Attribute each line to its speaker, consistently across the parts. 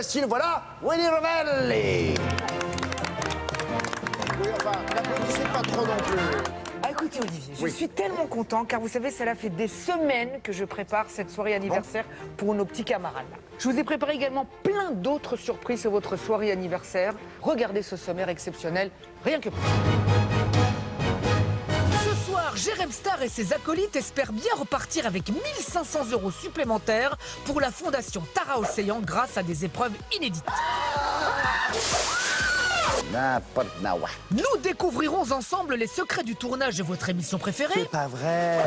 Speaker 1: voici le voilà, Willy Rovelli. Oui, enfin, n'applaudissez pas trop non plus.
Speaker 2: Ah, écoutez Olivier, je suis tellement content car vous savez, cela fait des semaines que je prépare cette soirée anniversaire pour nos petits camarades. Je vous ai préparé également plein d'autres surprises sur votre soirée anniversaire. Regardez ce sommaire exceptionnel, rien que pour ce soir, Jérém Star et ses acolytes espèrent bien repartir avec 1 500 € supplémentaires pour la fondation Tara Océan grâce à des épreuves inédites.
Speaker 1: N'importe nawa.
Speaker 2: Nous découvrirons ensemble les secrets du tournage de votre émission préférée.
Speaker 1: C'est pas vrai.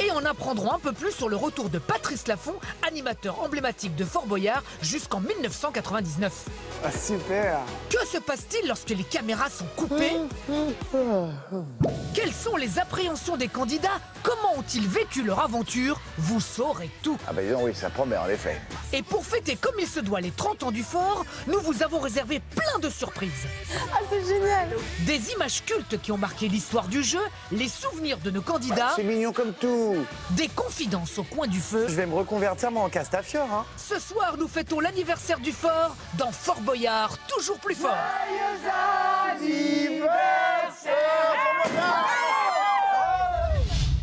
Speaker 2: Et en apprendrons un peu plus sur le retour de Patrice Laffont, animateur emblématique de Fort Boyard jusqu'en 1999.
Speaker 3: Ah, super.
Speaker 2: Que se passe-t-il lorsque les caméras sont coupées? Quelles sont les appréhensions des candidats? Comment ont-ils vécu leur aventure? Vous saurez tout.
Speaker 1: Ah bah disons, oui, ça promet en effet.
Speaker 2: Et pour fêter comme il se doit les 30 ans du Fort, nous vous avons réservé plein de surprises.
Speaker 4: Ah, c'est génial.
Speaker 2: Des images cultes qui ont marqué l'histoire du jeu, les souvenirs de nos candidats,
Speaker 1: C'est mignon comme tout.
Speaker 2: des confidences au coin du feu.
Speaker 3: Je vais me reconvertir moi en Castafiore, hein.
Speaker 2: Ce soir, nous fêtons l'anniversaire du Fort dans Fort Boyard, toujours plus fort.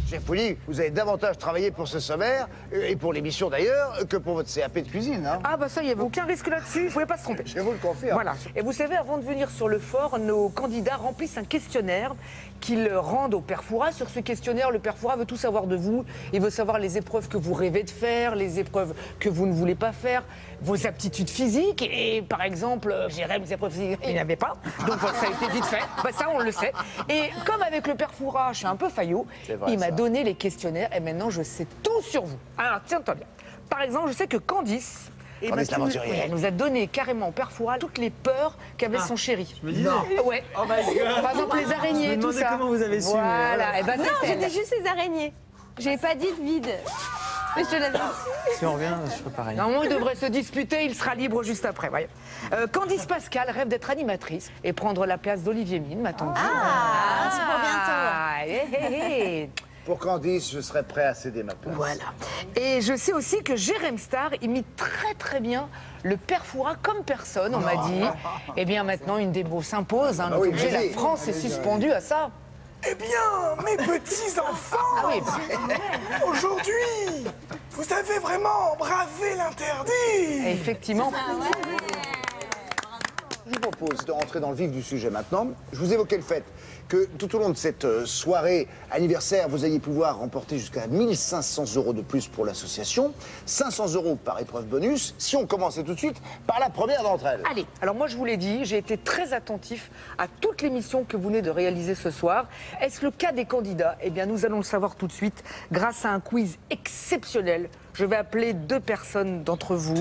Speaker 1: Chef Willy, vous avez davantage travaillé pour ce sommaire, et pour l'émission d'ailleurs, que pour votre CAP de cuisine. Hein.
Speaker 2: Ah bah ça, il n'y avait aucun risque là-dessus, vous ne pouvez pas se tromper.
Speaker 1: Je vous le confirme.
Speaker 2: Voilà. Et vous savez, avant de venir sur le fort, nos candidats remplissent un questionnaire qu'ils rendent au père Fouras. Sur ce questionnaire, le père Fouras veut tout savoir de vous. Il veut savoir les épreuves que vous rêvez de faire, les épreuves que vous ne voulez pas faire, vos aptitudes physiques. Et par exemple, Jérém, les épreuves physiques, il n'y en avait pas. Donc ça a été vite fait. Bah, ça, on le sait. Et comme avec le père Fouras, je suis un peu faillot,
Speaker 1: vrai,
Speaker 2: il m'a
Speaker 1: ça.
Speaker 2: donné les questionnaires et maintenant je sais tout sur vous. Alors, tiens-toi bien. Par exemple, je sais que Candice...
Speaker 1: Candice l'aventurière.
Speaker 2: Oui, elle nous a donné carrément au père Fouras toutes les peurs qu'avait son chéri.
Speaker 3: Je me disais.
Speaker 2: Ouais.
Speaker 3: Oh my God.
Speaker 2: Par exemple, les araignées,
Speaker 3: Je me
Speaker 2: tout
Speaker 3: demandais
Speaker 2: ça.
Speaker 3: comment vous avez su, mais
Speaker 2: Voilà.
Speaker 3: voilà.
Speaker 2: Et ben,
Speaker 4: Non,
Speaker 2: c'est
Speaker 4: j'étais
Speaker 2: elle.
Speaker 4: juste les araignées. J'ai pas dit de vide. Mais je te l'avais dit.
Speaker 3: Si on revient, je ferai pareil.
Speaker 2: Normalement, il devrait se disputer, il sera libre juste après. Voyez. Candice Pascal rêve d'être animatrice et prendre la place d'Olivier Mine, m'a-t-on dit.
Speaker 4: Ah, c'est pour bientôt.
Speaker 2: Ah, hé, hé.
Speaker 1: Pour Candice, je serais prêt à céder ma place.
Speaker 2: Voilà. Et je sais aussi que Jérém Star imite très très bien le père Fouras comme personne, on m'a dit. Eh bien maintenant, une démo s'impose. Hein,
Speaker 1: Ah oui,
Speaker 2: donc, obligé,
Speaker 1: vas-y.
Speaker 2: la France est suspendue à ça.
Speaker 5: Eh bien, mes petits-enfants,
Speaker 2: Ah oui.
Speaker 5: aujourd'hui, vous avez vraiment bravé l'interdit.
Speaker 2: Effectivement.
Speaker 1: Je vous propose de rentrer dans le vif du sujet maintenant. Je vous évoquais le fait que tout au long de cette soirée anniversaire, vous alliez pouvoir remporter jusqu'à 1 500 € de plus pour l'association, 500 € par épreuve bonus, si on commençait tout de suite par la première d'entre elles.
Speaker 2: Allez, alors moi je vous l'ai dit, j'ai été très attentif à toutes les missions que vous venez de réaliser ce soir. Est-ce le cas des candidats? Eh bien nous allons le savoir tout de suite grâce à un quiz exceptionnel. Je vais appeler 2 personnes d'entre vous.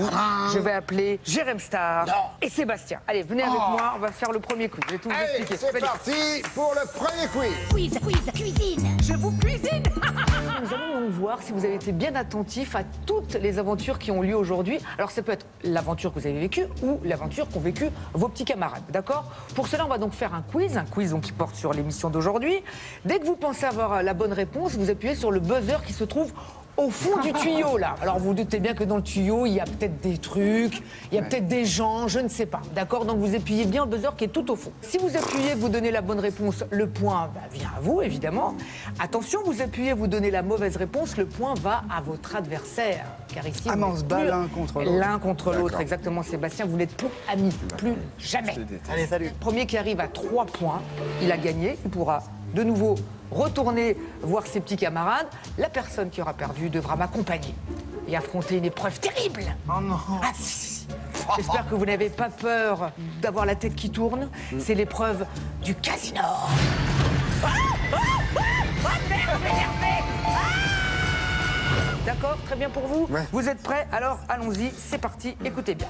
Speaker 2: Je vais appeler Jérém Star et Sébastien. Allez, venez avec moi, on va faire le premier quiz. Je vais tout vous
Speaker 1: Allez,
Speaker 2: expliquer.
Speaker 1: c'est
Speaker 2: Venez.
Speaker 1: parti pour le premier quiz.
Speaker 6: Quiz, cuisine.
Speaker 2: Je vous cuisine. Nous allons donc voir si vous avez été bien attentif à toutes les aventures qui ont lieu aujourd'hui. Alors ça peut être l'aventure que vous avez vécue ou l'aventure qu'ont vécu vos petits camarades, d'accord? Pour cela, on va donc faire un quiz donc, qui porte sur l'émission d'aujourd'hui. Dès que vous pensez avoir la bonne réponse, vous appuyez sur le buzzer qui se trouve au fond du tuyau, là. Alors, vous doutez bien que dans le tuyau, il y a peut-être des trucs, il y a peut-être des gens, je ne sais pas. D'accord? Donc, vous appuyez bien le buzzer qui est tout au fond. Si vous appuyez, vous donnez la bonne réponse, le point vient à vous, évidemment. Attention, vous appuyez, vous donnez la mauvaise réponse, le point va à votre adversaire. Car ici,
Speaker 3: Ah, mais on se bat l'un contre l'autre.
Speaker 2: L'un contre l'autre, exactement, Sébastien. Vous n'êtes plus amis, plus jamais.
Speaker 3: Allez, salut.
Speaker 2: Premier qui arrive à 3 points, il a gagné. Il pourra de nouveau retourner voir ses petits camarades. La personne qui aura perdu devra m'accompagner et affronter une épreuve terrible.
Speaker 3: Oh non.
Speaker 2: Ah, si. J'espère que vous n'avez pas peur d'avoir la tête qui tourne. C'est l'épreuve du casino. D'accord, très bien pour vous.
Speaker 3: Ouais.
Speaker 2: Vous êtes prêts? Alors allons-y, c'est parti, écoutez bien.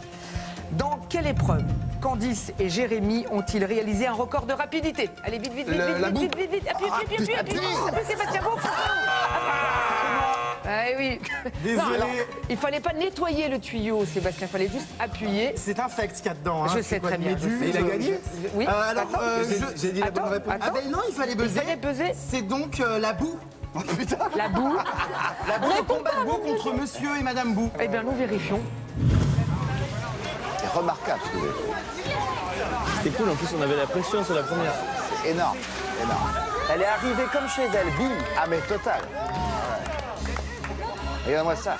Speaker 2: Dans quelle épreuve Candice et Jérémy ont-ils réalisé un record de rapidité? Allez, vite, vite, vite,
Speaker 3: La
Speaker 2: vite,
Speaker 3: boue.
Speaker 2: vite, vite, vite, appuie, Sébastien, bon. Ah oui.
Speaker 3: Désolé.
Speaker 2: Non, alors, il fallait pas nettoyer le tuyau, Sébastien, il fallait juste appuyer.
Speaker 3: C'est un fact qu'il y a dedans. Hein.
Speaker 2: Je
Speaker 3: C'est
Speaker 2: sais
Speaker 3: quoi,
Speaker 2: très
Speaker 3: de
Speaker 2: bien,
Speaker 3: Méduse,
Speaker 2: je sais.
Speaker 3: il a gagné.
Speaker 2: Oui.
Speaker 3: Alors,
Speaker 2: Attends,
Speaker 3: j'ai dit la bonne
Speaker 2: attends,
Speaker 3: réponse.
Speaker 2: attends.
Speaker 3: Ah ben non, il fallait buzzer.
Speaker 2: fallait buzzer.
Speaker 3: C'est donc la boue. Oh putain.
Speaker 2: La boue.
Speaker 3: La boue, le combat de boue contre monsieur et madame boue.
Speaker 2: Eh bien, nous vérifions.
Speaker 1: remarquable ce que vous avez fait.
Speaker 6: C'était cool, en plus on avait la pression sur la première.
Speaker 1: C'est énorme, énorme.
Speaker 3: Elle est arrivée comme chez elle, bim.
Speaker 1: Ah mais total. Ouais. Regarde-moi ça.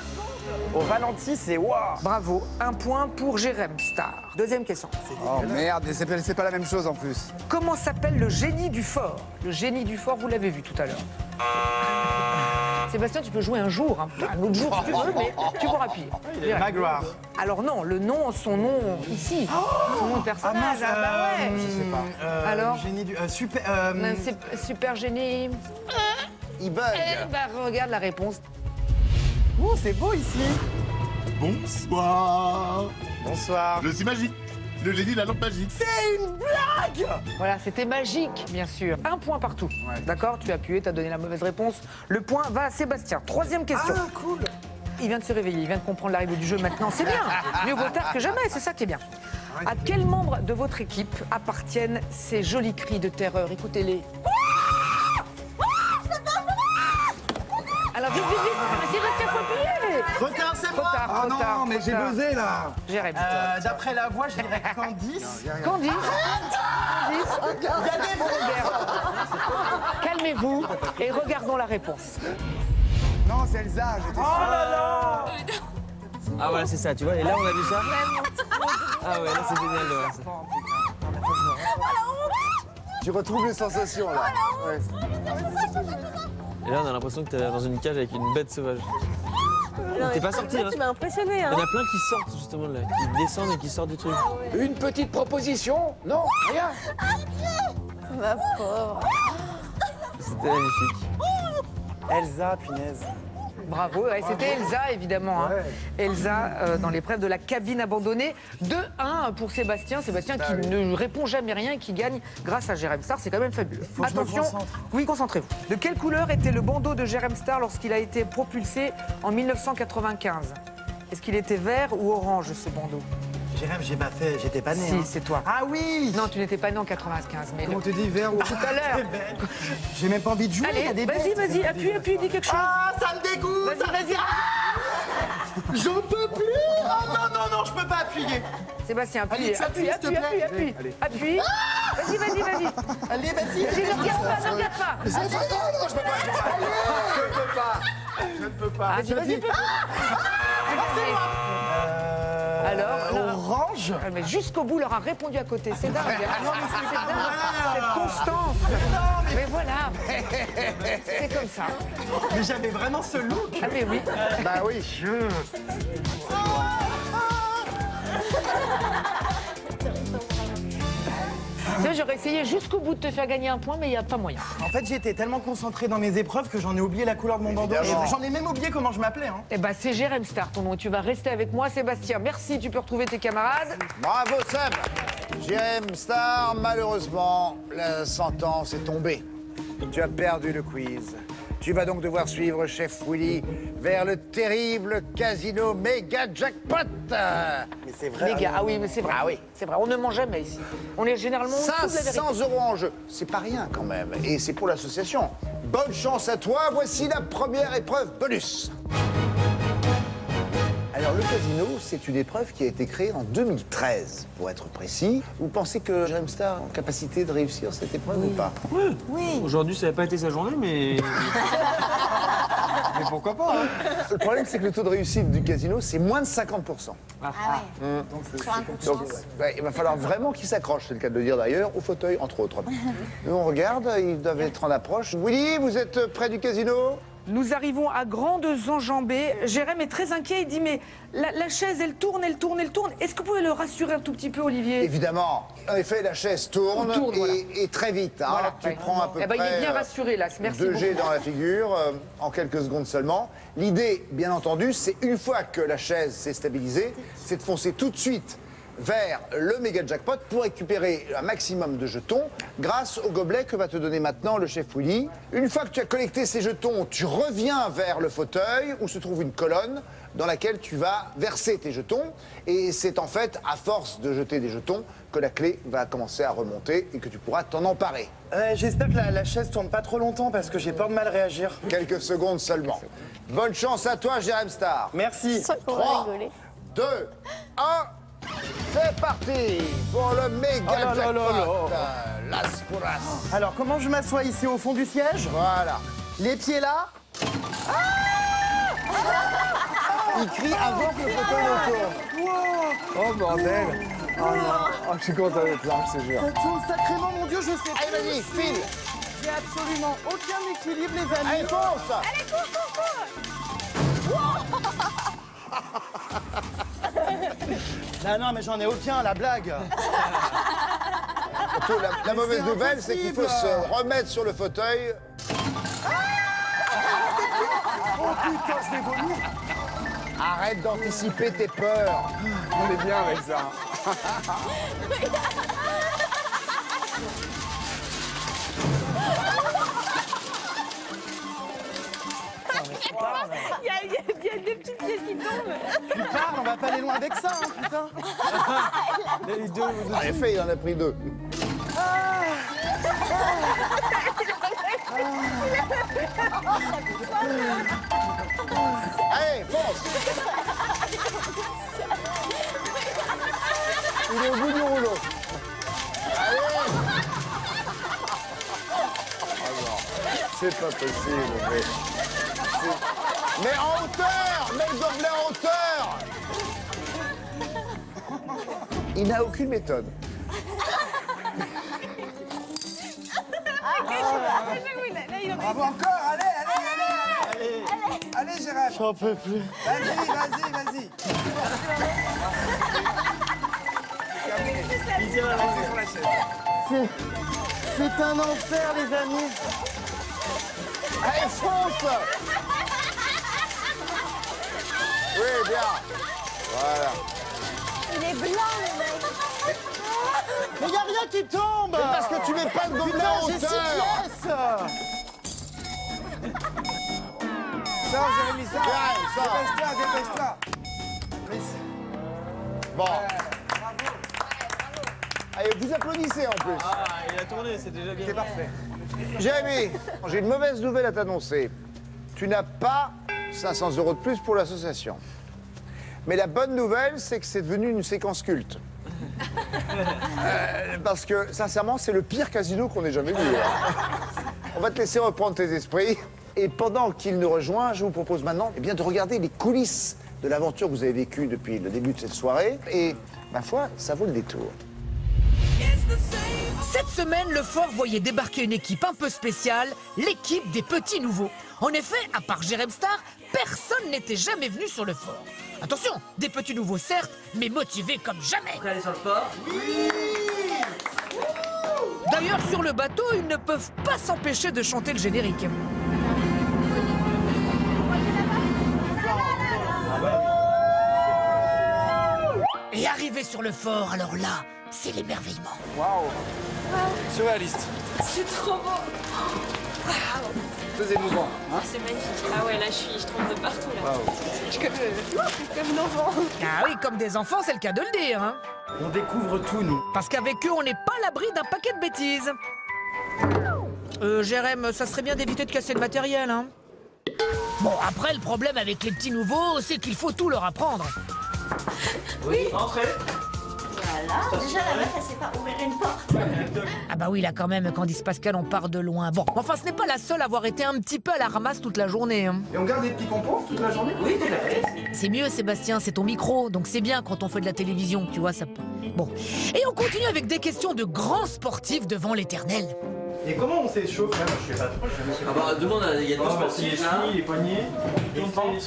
Speaker 3: Au ralenti, c'est waouh.
Speaker 2: Bravo, un point pour Jérém Star. Deuxième question.
Speaker 7: Oh merde, c'est pas la même chose en plus.
Speaker 2: Comment s'appelle le génie du fort? Le génie du fort, vous l'avez vu tout à l'heure. Sébastien, tu peux jouer un jour, hein. Un autre jour si tu veux, mais tu pourras appuyer.
Speaker 3: Magloire.
Speaker 2: Alors non, le nom, son nom ici, son nom de personnage.
Speaker 3: mince,
Speaker 2: ouais.
Speaker 3: Je sais pas.
Speaker 2: Alors
Speaker 3: Génie du... super...
Speaker 2: C'est super génie.
Speaker 1: Il bug.
Speaker 2: Bah, regarde la réponse.
Speaker 3: Oh, c'est beau ici.
Speaker 5: Bonsoir.
Speaker 3: Bonsoir.
Speaker 5: Je suis magique. Le génie de la lampe magique.
Speaker 3: C'est une blague.
Speaker 2: Voilà, c'était magique, bien sûr. Un point partout. D'accord? Tu as appuyé, tu as donné la mauvaise réponse. Le point va à Sébastien. Troisième question.
Speaker 3: Ah, cool.
Speaker 2: Il vient de se réveiller, il vient de comprendre la règle du jeu maintenant. C'est bien. Mieux vaut tard que jamais, c'est ça qui est bien. À quel membre de votre équipe appartiennent ces jolis cris de terreur? Écoutez-les. Alors vite, vite, vite. Sébastien, faut appuyer.
Speaker 3: Retard, c'est
Speaker 2: Trop
Speaker 3: moi.
Speaker 2: tard,
Speaker 3: Ah
Speaker 2: trop
Speaker 3: non,
Speaker 2: tard,
Speaker 3: mais
Speaker 2: trop
Speaker 3: j'ai
Speaker 2: tard.
Speaker 3: buzzé là.
Speaker 2: Jérémy.
Speaker 3: D'après la voix, je dirais Candice.
Speaker 2: Candice. Calmez-vous et regardons la réponse.
Speaker 7: Non, c'est Elsa, j'étais sûr.
Speaker 6: Ah voilà, c'est ça, tu vois, et là on a vu ça. Ah ouais, là c'est génial de voir ça.
Speaker 1: Tu retrouves les sensations là. Ouais.
Speaker 6: Et là on a l'impression que t'es dans une cage avec une bête sauvage. T'es pas sorti, hein?
Speaker 4: Tu m'as impressionné,
Speaker 6: Il y
Speaker 4: hein.
Speaker 6: en a plein qui sortent justement là, qui descendent et qui sortent du truc.
Speaker 8: Une petite proposition? Non, rien.
Speaker 4: Ma pauvre.
Speaker 6: C'était magnifique.
Speaker 3: Elsa, punaise.
Speaker 2: Bravo, ouais, c'était Elsa évidemment. Hein. Elsa dans l'épreuve de la cabine abandonnée. 2-1 pour Sébastien. Sébastien qui ne répond jamais rien et qui gagne grâce à Jérém Star. C'est quand même fabuleux.
Speaker 3: Faut que je me
Speaker 2: Attention,
Speaker 3: concentre.
Speaker 2: oui, concentrez-vous. De quelle couleur était le bandeau de Jérém Star lorsqu'il a été propulsé en 1995? Est-ce qu'il était vert ou orange ce bandeau?
Speaker 3: Jérém, j'ai pas fait, j'étais pas né.
Speaker 2: Si,
Speaker 3: hein.
Speaker 2: c'est toi.
Speaker 3: Ah oui.
Speaker 2: Non, tu n'étais pas né en 95, mais
Speaker 7: Comment tu dis vert ou...
Speaker 2: tout à l'heure.
Speaker 3: J'ai même pas envie de jouer, il y
Speaker 2: Allez,
Speaker 3: a des
Speaker 2: vas-y,
Speaker 3: bêtes.
Speaker 2: vas-y, appuie, appuie, dis quelque chose.
Speaker 3: Ah, ça me dégoûte.
Speaker 2: Vas-y, vas-y.
Speaker 3: J'en peux plus. Oh non, non, non, je peux pas appuyer.
Speaker 2: Sébastien, appuie,
Speaker 3: Allez, tu
Speaker 2: appuie,
Speaker 3: appuies, s'il te
Speaker 2: appuie,
Speaker 3: plaît.
Speaker 2: appuie, appuie. Appuie. Vas-y, vas-y, vas-y.
Speaker 3: Allez, vas-y.
Speaker 2: Vas-y, ne regarde pas, ne regarde pas.
Speaker 7: Non, je peux pas.
Speaker 3: Je ne peux pas.
Speaker 2: Vas-y, vas-y. Alors, là,
Speaker 3: Orange.
Speaker 2: mais jusqu'au bout, leur a répondu à côté. C'est dingue. Hein. C'est dingue. Cette constance. Mais voilà. C'est comme ça.
Speaker 3: Mais j'avais vraiment ce look.
Speaker 2: Ah, mais oui.
Speaker 1: Bah oui.
Speaker 2: Tu sais, j'aurais essayé jusqu'au bout de te faire gagner un point, mais il n'y a pas moyen.
Speaker 3: En fait, j'étais tellement concentré dans mes épreuves que j'en ai oublié la couleur de mon bandeau.
Speaker 1: Évidemment.
Speaker 3: J'en ai même oublié comment je m'appelais. Hein.
Speaker 2: Eh ben, c'est Jérém Star, ton nom. Tu vas rester avec moi, Sébastien. Merci, tu peux retrouver tes camarades.
Speaker 1: Bravo Seb. Jérém Star, malheureusement, la sentence est tombée. Tu as perdu le quiz. Tu vas donc devoir suivre Chef Willy vers le terrible casino méga jackpot.
Speaker 3: Mais c'est vrai.
Speaker 2: Les gars, ah oui, mais c'est vrai.
Speaker 1: Ah oui.
Speaker 2: C'est vrai, on ne ment jamais ici. On est généralement en dessous de la vérité.
Speaker 1: 500 € en jeu. C'est pas rien quand même. Et c'est pour l'association. Bonne chance à toi. Voici la première épreuve bonus. Alors, le casino, c'est une épreuve qui a été créée en 2013, pour être précis. Vous pensez que Jérém Star a en capacité de réussir cette épreuve ou pas?
Speaker 6: Aujourd'hui ça n'a pas été sa journée, mais.
Speaker 7: Mais pourquoi pas hein.
Speaker 1: Le problème, c'est que le taux de réussite du casino, c'est moins de 50%.
Speaker 4: Ah ouais. Sur un coup de
Speaker 1: Donc,
Speaker 4: chance.
Speaker 1: ouais, il va falloir vraiment qu'il s'accroche, c'est le cas de le dire d'ailleurs, au fauteuil, entre autres. Nous, on regarde, ils doivent être en approche. Willy, vous êtes près du casino?
Speaker 2: Nous arrivons à grandes enjambées. Jérém est très inquiet. Il dit mais la chaise, elle tourne, elle tourne, elle tourne. Est-ce que vous pouvez le rassurer un tout petit peu, Olivier?
Speaker 1: Évidemment. En effet, la chaise tourne,
Speaker 2: Tourne, voilà.
Speaker 1: et très vite. Hein.
Speaker 2: Voilà,
Speaker 1: Tu
Speaker 2: ouais.
Speaker 1: prends à peu
Speaker 2: Eh ben,
Speaker 1: près
Speaker 2: il est bien rassuré là. Merci
Speaker 1: 2
Speaker 2: beaucoup.
Speaker 1: G dans la figure en quelques secondes seulement. L'idée, bien entendu, c'est une fois que la chaise s'est stabilisée, c'est de foncer tout de suite vers le méga jackpot pour récupérer un maximum de jetons grâce au gobelet que va te donner maintenant le chef Willy. Une fois que tu as collecté ces jetons, tu reviens vers le fauteuil où se trouve une colonne dans laquelle tu vas verser tes jetons. Et c'est en fait à force de jeter des jetons que la clé va commencer à remonter et que tu pourras t'en emparer.
Speaker 3: J'espère que la chaise tourne pas trop longtemps parce que j'ai peur de mal réagir.
Speaker 1: Quelques secondes seulement. Bonne chance à toi, Jérém Star.
Speaker 3: Merci.
Speaker 4: On va
Speaker 1: 3,
Speaker 4: rigoler.
Speaker 1: 2, 1, c'est C'est parti pour le méga jackpot. Las Curas.
Speaker 3: Alors, comment je m'assois ici au fond du siège?
Speaker 1: Voilà.
Speaker 3: Les pieds là?
Speaker 1: Il crie avant que le fauteuil ne tourne.
Speaker 7: Oh bordel. Oh non. Oh, je suis content d'être là, je te jure.
Speaker 3: Ça tourne sacrément, mon Dieu, je sais.
Speaker 1: Allez, vas-y, file.
Speaker 3: J'ai absolument aucun équilibre, les amis.
Speaker 1: Allez, fonce.
Speaker 4: Allez, cours.
Speaker 3: Non, mais j'en ai aucun, la blague.
Speaker 1: Surtout, la mauvaise
Speaker 3: c'est
Speaker 1: nouvelle, c'est qu'il faut
Speaker 3: impossible.
Speaker 1: se remettre sur le fauteuil.
Speaker 3: Oh putain, je vais vomir.
Speaker 1: Arrête d'anticiper tes peurs.
Speaker 7: On est bien avec ça.
Speaker 4: Il y a des petites pièces qui tombent.
Speaker 3: Tu parles, on va pas aller loin avec ça, hein, putain.
Speaker 1: En effet, il en a pris 2. Allez, fonce. Il est au bout du rouleau. Allez.
Speaker 7: C'est pas possible,
Speaker 1: Mais en hauteur. Mets le gobelet en hauteur. Il n'a aucune méthode.
Speaker 7: Bravo encore, allez. Allez, Gérard.
Speaker 3: J'en peux plus.
Speaker 7: Vas-y.
Speaker 3: C'est un enfer, les amis.
Speaker 1: Allez, fonce. Oui, bien. Voilà.
Speaker 4: Il est blanc, le mec.
Speaker 3: Mais y a rien qui tombe.
Speaker 1: Mais parce que tu mets pas de gobelet
Speaker 3: Putain,
Speaker 1: en
Speaker 3: j'ai 6
Speaker 1: hauteur.
Speaker 3: pièces.
Speaker 7: Sors, Jérémy, sors.
Speaker 1: Viens, sors.
Speaker 7: Dépêche-toi.
Speaker 1: Bon. Allez, vous applaudissez en plus.
Speaker 6: Ah, il a tourné, c'est déjà bien.
Speaker 7: C'est parfait.
Speaker 1: Jérémy, j'ai une mauvaise nouvelle à t'annoncer. Tu n'as pas 500 € de plus pour l'association. Mais la bonne nouvelle, c'est que c'est devenu une séquence culte. Parce que, sincèrement, c'est le pire casino qu'on ait jamais vu. On va te laisser reprendre tes esprits. Et pendant qu'il nous rejoint, je vous propose maintenant eh bien, de regarder les coulisses de l'aventure que vous avez vécue depuis le début de cette soirée. Et, ma foi, ça vaut le détour.
Speaker 9: Cette semaine, le fort voyait débarquer une équipe un peu spéciale, l'équipe des petits nouveaux. En effet, à part Jérém Star, personne n'était jamais venu sur le fort. Attention, des petits nouveaux certes, mais motivés comme jamais.
Speaker 6: Prêt à aller sur le fort?
Speaker 9: D'ailleurs, sur le bateau, ils ne peuvent pas s'empêcher de chanter le générique. Et arrivé sur le fort, alors là, c'est l'émerveillement.
Speaker 7: Waouh. Surréaliste.
Speaker 10: C'est trop beau.
Speaker 7: Très émouvant. Hein?
Speaker 10: C'est magnifique. Ah ouais, là, je tombe de partout, là.
Speaker 4: Je suis comme un enfant.
Speaker 9: Ah oui, comme des enfants, c'est le cas de le dire. Hein.
Speaker 3: On découvre tout, nous.
Speaker 9: Parce qu'avec eux, on n'est pas à l'abri d'un paquet de bêtises. Jérém, ça serait bien d'éviter de casser le matériel, hein. Bon, après, le problème avec les petits nouveaux, c'est qu'il faut tout leur apprendre.
Speaker 6: Oui. Entrez.
Speaker 4: Voilà. Déjà, la meuf, elle sait pas ouvrir une porte.
Speaker 9: Ah bah oui, là quand même, Candice Pascal, on part de loin. Bon, enfin, ce n'est pas la seule à avoir été un petit peu à la ramasse toute la journée. Hein.
Speaker 7: Et on garde des petits pompons toute la journée?
Speaker 6: Oui, tout à fait.
Speaker 9: C'est mieux, Sébastien, c'est ton micro, donc c'est bien quand on fait de la télévision, tu vois, ça peut... Bon. Et on continue avec des questions de grands sportifs devant l'éternel.
Speaker 3: Et comment on s'échauffe là? Je sais pas trop.
Speaker 6: Ah bah, demande, il y a deux sportifs.
Speaker 3: Les chevilles, les poignets.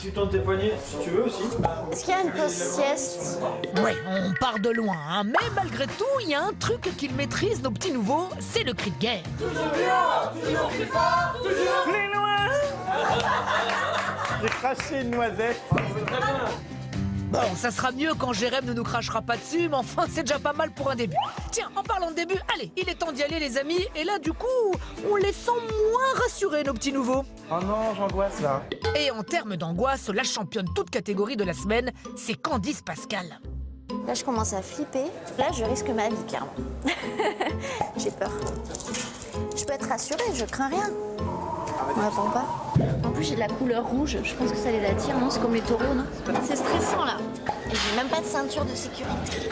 Speaker 3: Tu tournes tes poignets si tu veux aussi.
Speaker 4: Est-ce qu'il y a une pause sieste?
Speaker 9: Ouais, on part de loin, hein, mais malgré tout, il y a un truc qu'ils maîtrisent, nos petits nouveaux, c'est le cri de guerre.
Speaker 3: Les noix. J'ai craché une noisette.
Speaker 9: Bon, ça sera mieux quand Jérém ne nous crachera pas dessus, mais enfin, c'est déjà pas mal pour un début. Tiens, en parlant de début, allez, il est temps d'y aller, les amis. Et là, du coup, on les sent moins rassurés, nos petits nouveaux.
Speaker 3: Oh non, j'angoisse là.
Speaker 9: Et en termes d'angoisse, la championne toute catégorie de la semaine, c'est Candice Pascal.
Speaker 4: Là, je commence à flipper. Là, je risque ma vie, clairement. J'ai peur. Je peux être rassurée, je crains rien. On répond pas. En plus, j'ai de la couleur rouge. Je pense que ça les attire, non? C'est comme les taureaux, non? C'est stressant, là. Et j'ai même pas de ceinture de sécurité.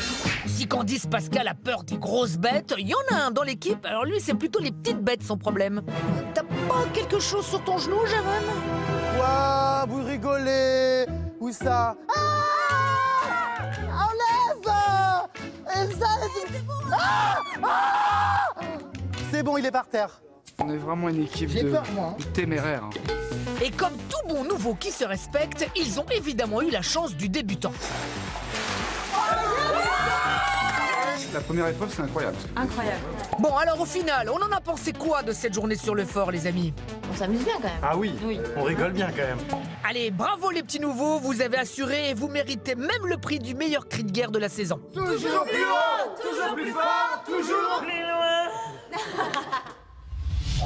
Speaker 9: Si Candice Pascal a peur des grosses bêtes, il y en a un dans l'équipe, alors lui c'est plutôt les petites bêtes son problème. T'as pas quelque chose sur ton genou, Jérôme?
Speaker 3: Ouah, vous rigolez. Où ça? Enlève! Elsa, c'est bon, il est par terre.
Speaker 7: On est vraiment une équipe de téméraires.
Speaker 9: Et comme tout bon nouveau qui se respecte, ils ont évidemment eu la chance du débutant.
Speaker 7: La première épreuve, c'est incroyable.
Speaker 10: Incroyable.
Speaker 9: Bon, alors au final, on en a pensé quoi de cette journée sur le fort, les amis?
Speaker 4: On s'amuse bien quand même.
Speaker 5: Ah oui, on rigole bien quand même.
Speaker 9: Allez, bravo les petits nouveaux, vous avez assuré et vous méritez même le prix du meilleur cri de guerre de la saison.
Speaker 3: Toujours plus haut, toujours plus fort, toujours plus loin.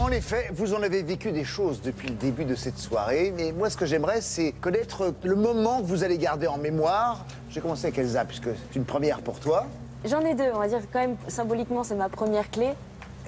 Speaker 1: En effet, vous en avez vécu des choses depuis le début de cette soirée, mais moi ce que j'aimerais c'est connaître le moment que vous allez garder en mémoire. J'ai commencé avec Elsa puisque c'est une première pour toi.
Speaker 10: J'en ai deux, on va dire quand même symboliquement c'est ma première clé,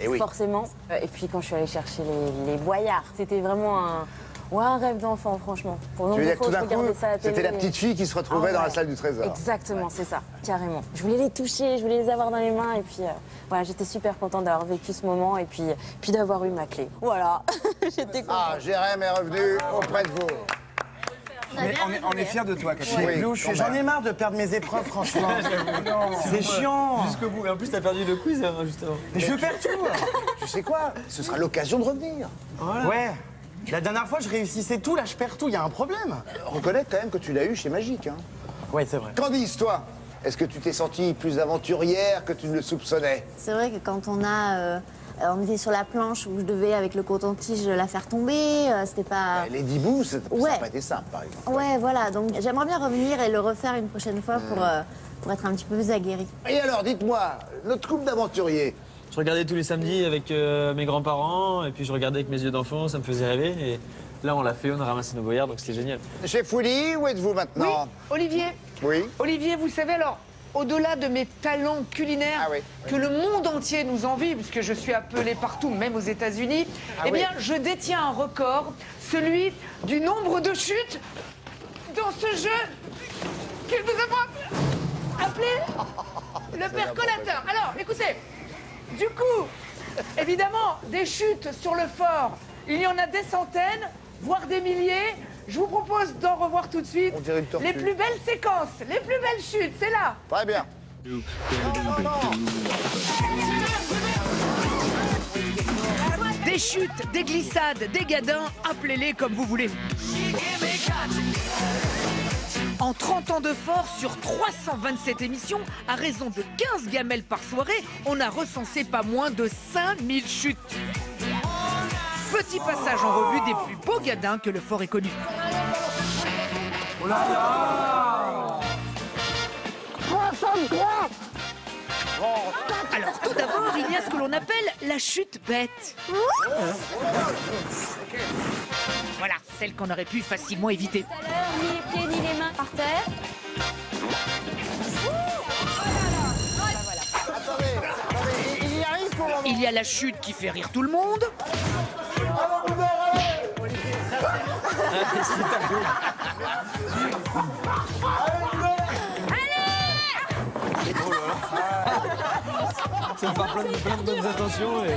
Speaker 1: oui.
Speaker 10: forcément. Et puis quand je suis allée chercher les boyards, c'était vraiment un rêve d'enfant franchement. Pour
Speaker 1: Tu veux dire que tout d'un coup,
Speaker 10: ça à la télé,
Speaker 1: c'était la petite fille qui se retrouvait dans la salle du trésor.
Speaker 10: Exactement, c'est ça, carrément. Je voulais les toucher, je voulais les avoir dans les mains et puis voilà, j'étais super contente d'avoir vécu ce moment et puis d'avoir eu ma clé. Voilà, j'étais contente.
Speaker 1: Ah, Jérém est revenu auprès de vous.
Speaker 3: On est fiers de toi, Catherine.
Speaker 1: Oui,
Speaker 3: J'en ai marre de perdre mes épreuves, franchement. C'est chiant.
Speaker 6: Jusqu'au bout. Et en plus, t'as perdu le quiz, hein, justement.
Speaker 3: Mais je perds tout.
Speaker 1: Tu sais quoi? Ce sera l'occasion de revenir.
Speaker 3: Voilà. Ouais. La dernière fois, je réussissais tout, là, je perds tout. Il y a un problème.
Speaker 1: Reconnais quand même que tu l'as eu chez Magique. Hein.
Speaker 3: Ouais, c'est vrai.
Speaker 1: Candice, toi, est-ce que tu t'es sentie plus aventurière que tu ne le soupçonnais?
Speaker 4: C'est vrai que quand on était sur la planche où je devais, avec le coton-tige, la faire tomber, c'était pas...
Speaker 1: Les 10 bouts, ça
Speaker 4: Ouais.
Speaker 1: n'a pas été simple, par exemple.
Speaker 4: Ouais, voilà, donc j'aimerais bien revenir et le refaire une prochaine fois pour être un petit peu plus aguerri.
Speaker 1: Et alors, dites-moi, notre couple d'aventuriers,
Speaker 6: Je regardais tous les samedis avec mes grands-parents, et puis je regardais avec mes yeux d'enfant, ça me faisait rêver. Et là, on l'a fait, on a ramassé nos boyards, donc c'était génial.
Speaker 1: Chef Willy, où êtes-vous
Speaker 2: Oui,
Speaker 1: maintenant?
Speaker 2: Olivier.
Speaker 1: Oui.
Speaker 2: Olivier, vous savez alors, au-delà de mes talents culinaires,
Speaker 1: Ah oui,
Speaker 2: que le monde entier nous envie, puisque je suis appelé partout, même aux États-Unis, eh bien, je détiens un record, celui du nombre de chutes dans ce jeu que nous avons appelé le percolateur. Alors, écoutez, du coup, évidemment, des chutes sur le fort, il y en a des centaines, voire des milliers. Je vous propose d'en revoir tout de suite
Speaker 1: On dirait une tortue.
Speaker 2: les plus belles séquences, les plus belles chutes, c'est là.
Speaker 1: Très bien.
Speaker 9: Des chutes, des glissades, des gadins, appelez-les comme vous voulez. En 30 ans de fort, sur 327 émissions, à raison de 15 gamelles par soirée, on a recensé pas moins de 5000 chutes. Petit passage en revue des plus beaux gadins que le fort ait connu. Alors tout d'abord, il y a ce que l'on appelle la chute bête. Voilà, celle qu'on aurait pu facilement éviter.
Speaker 10: Tout à l'heure, ni les pieds ni les mains par terre.
Speaker 1: Il y arrive pour le moment.
Speaker 9: Il y a la chute qui fait rire tout le monde.
Speaker 6: Ça me fait plein de bonnes intentions. Et...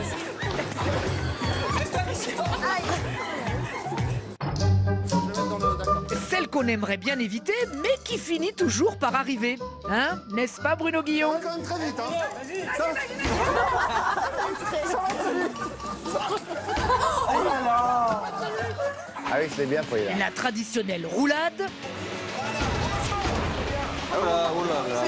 Speaker 9: Celle qu'on aimerait bien éviter, mais qui finit toujours par arriver. Hein? N'est-ce pas, Bruno Guillon?
Speaker 3: Quand même très vite, hein.
Speaker 1: Ah oui, c'était bien pour y aller.
Speaker 9: La traditionnelle roulade.
Speaker 6: Oh là, oh là là.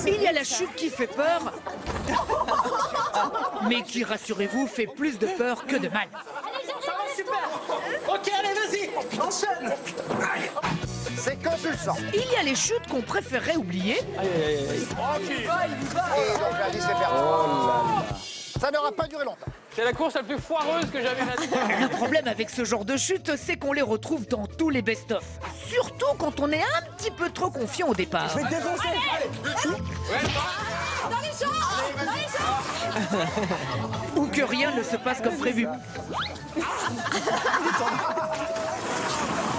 Speaker 9: Il y a la chute qui fait peur, mais qui, rassurez-vous, fait plus de peur que de mal.
Speaker 3: Ok, allez, vas-y, enchaîne.
Speaker 1: C'est quand tu le sens.
Speaker 9: Il y a les chutes qu'on préférerait oublier.
Speaker 1: Et donc la liste est perdue. Ça n'aura pas duré longtemps.
Speaker 8: C'est la course la plus foireuse que j'avais faite.
Speaker 9: Le problème avec ce genre de chute, c'est qu'on les retrouve dans tous les best-of. Surtout quand on est un petit peu trop confiant au départ.
Speaker 3: Je vais te défoncer.
Speaker 9: Ou que rien ne se passe comme prévu.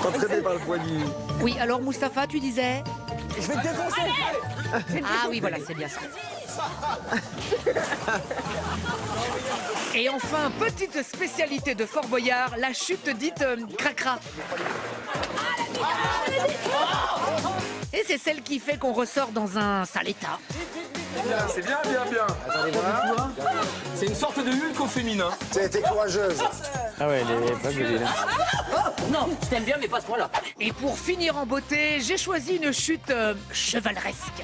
Speaker 7: Entraîné par le poignet.
Speaker 9: Oui, alors Moustapha, tu disais?
Speaker 3: Je vais te défoncer.
Speaker 9: Ah oui, voilà, c'est bien ça. Et enfin, petite spécialité de Fort Boyard, la chute dite cracra. Et c'est celle qui fait qu'on ressort dans un sale état.
Speaker 7: C'est bien, bien, bien.
Speaker 1: Attendez voir.
Speaker 8: C'est une sorte de Hulk au féminin.
Speaker 1: Ça a été courageuse.
Speaker 6: Ah ouais, elle est pas jolie là.
Speaker 8: Non, je t'aime bien, mais pas à ce point-là.
Speaker 9: Et pour finir en beauté, j'ai choisi une chute chevaleresque.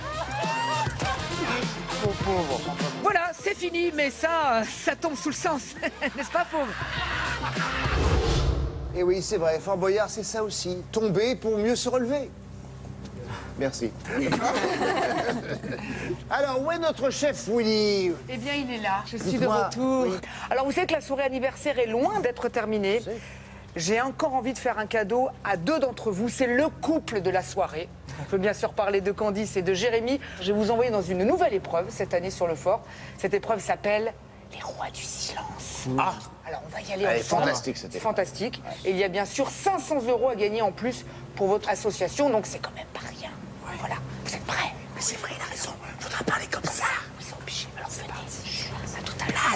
Speaker 9: Voilà, c'est fini, mais ça tombe sous le sens, n'est-ce pas, pauvre?
Speaker 1: Et oui, c'est vrai, Fort Boyard, c'est ça aussi. Tomber pour mieux se relever. Merci. Alors, où est notre chef Willy?
Speaker 2: Eh bien, il est là. Je suis de
Speaker 1: Dites-moi.
Speaker 2: retour.
Speaker 1: Oui.
Speaker 2: Alors, vous savez que la soirée anniversaire est loin d'être terminée. J'ai encore envie de faire un cadeau à 2 d'entre vous. C'est le couple de la soirée. On peut bien sûr parler de Candice et de Jérémy. Je vais vous envoyer dans une nouvelle épreuve cette année sur le fort. Cette épreuve s'appelle les rois du silence. Ah. Alors, on va y aller
Speaker 1: Elle est
Speaker 2: ensemble.
Speaker 1: fantastique, cette épreuve.
Speaker 2: Fantastique. Et il y a bien sûr 500 € à gagner en plus pour votre association. Donc, c'est quand même pas rien. Voilà. Vous êtes prêts?
Speaker 1: Mais c'est vrai, il a raison. Faudra parler comme ça.
Speaker 2: Ils sont obligés. Alors, c'est parti.
Speaker 1: À tout à l'heure.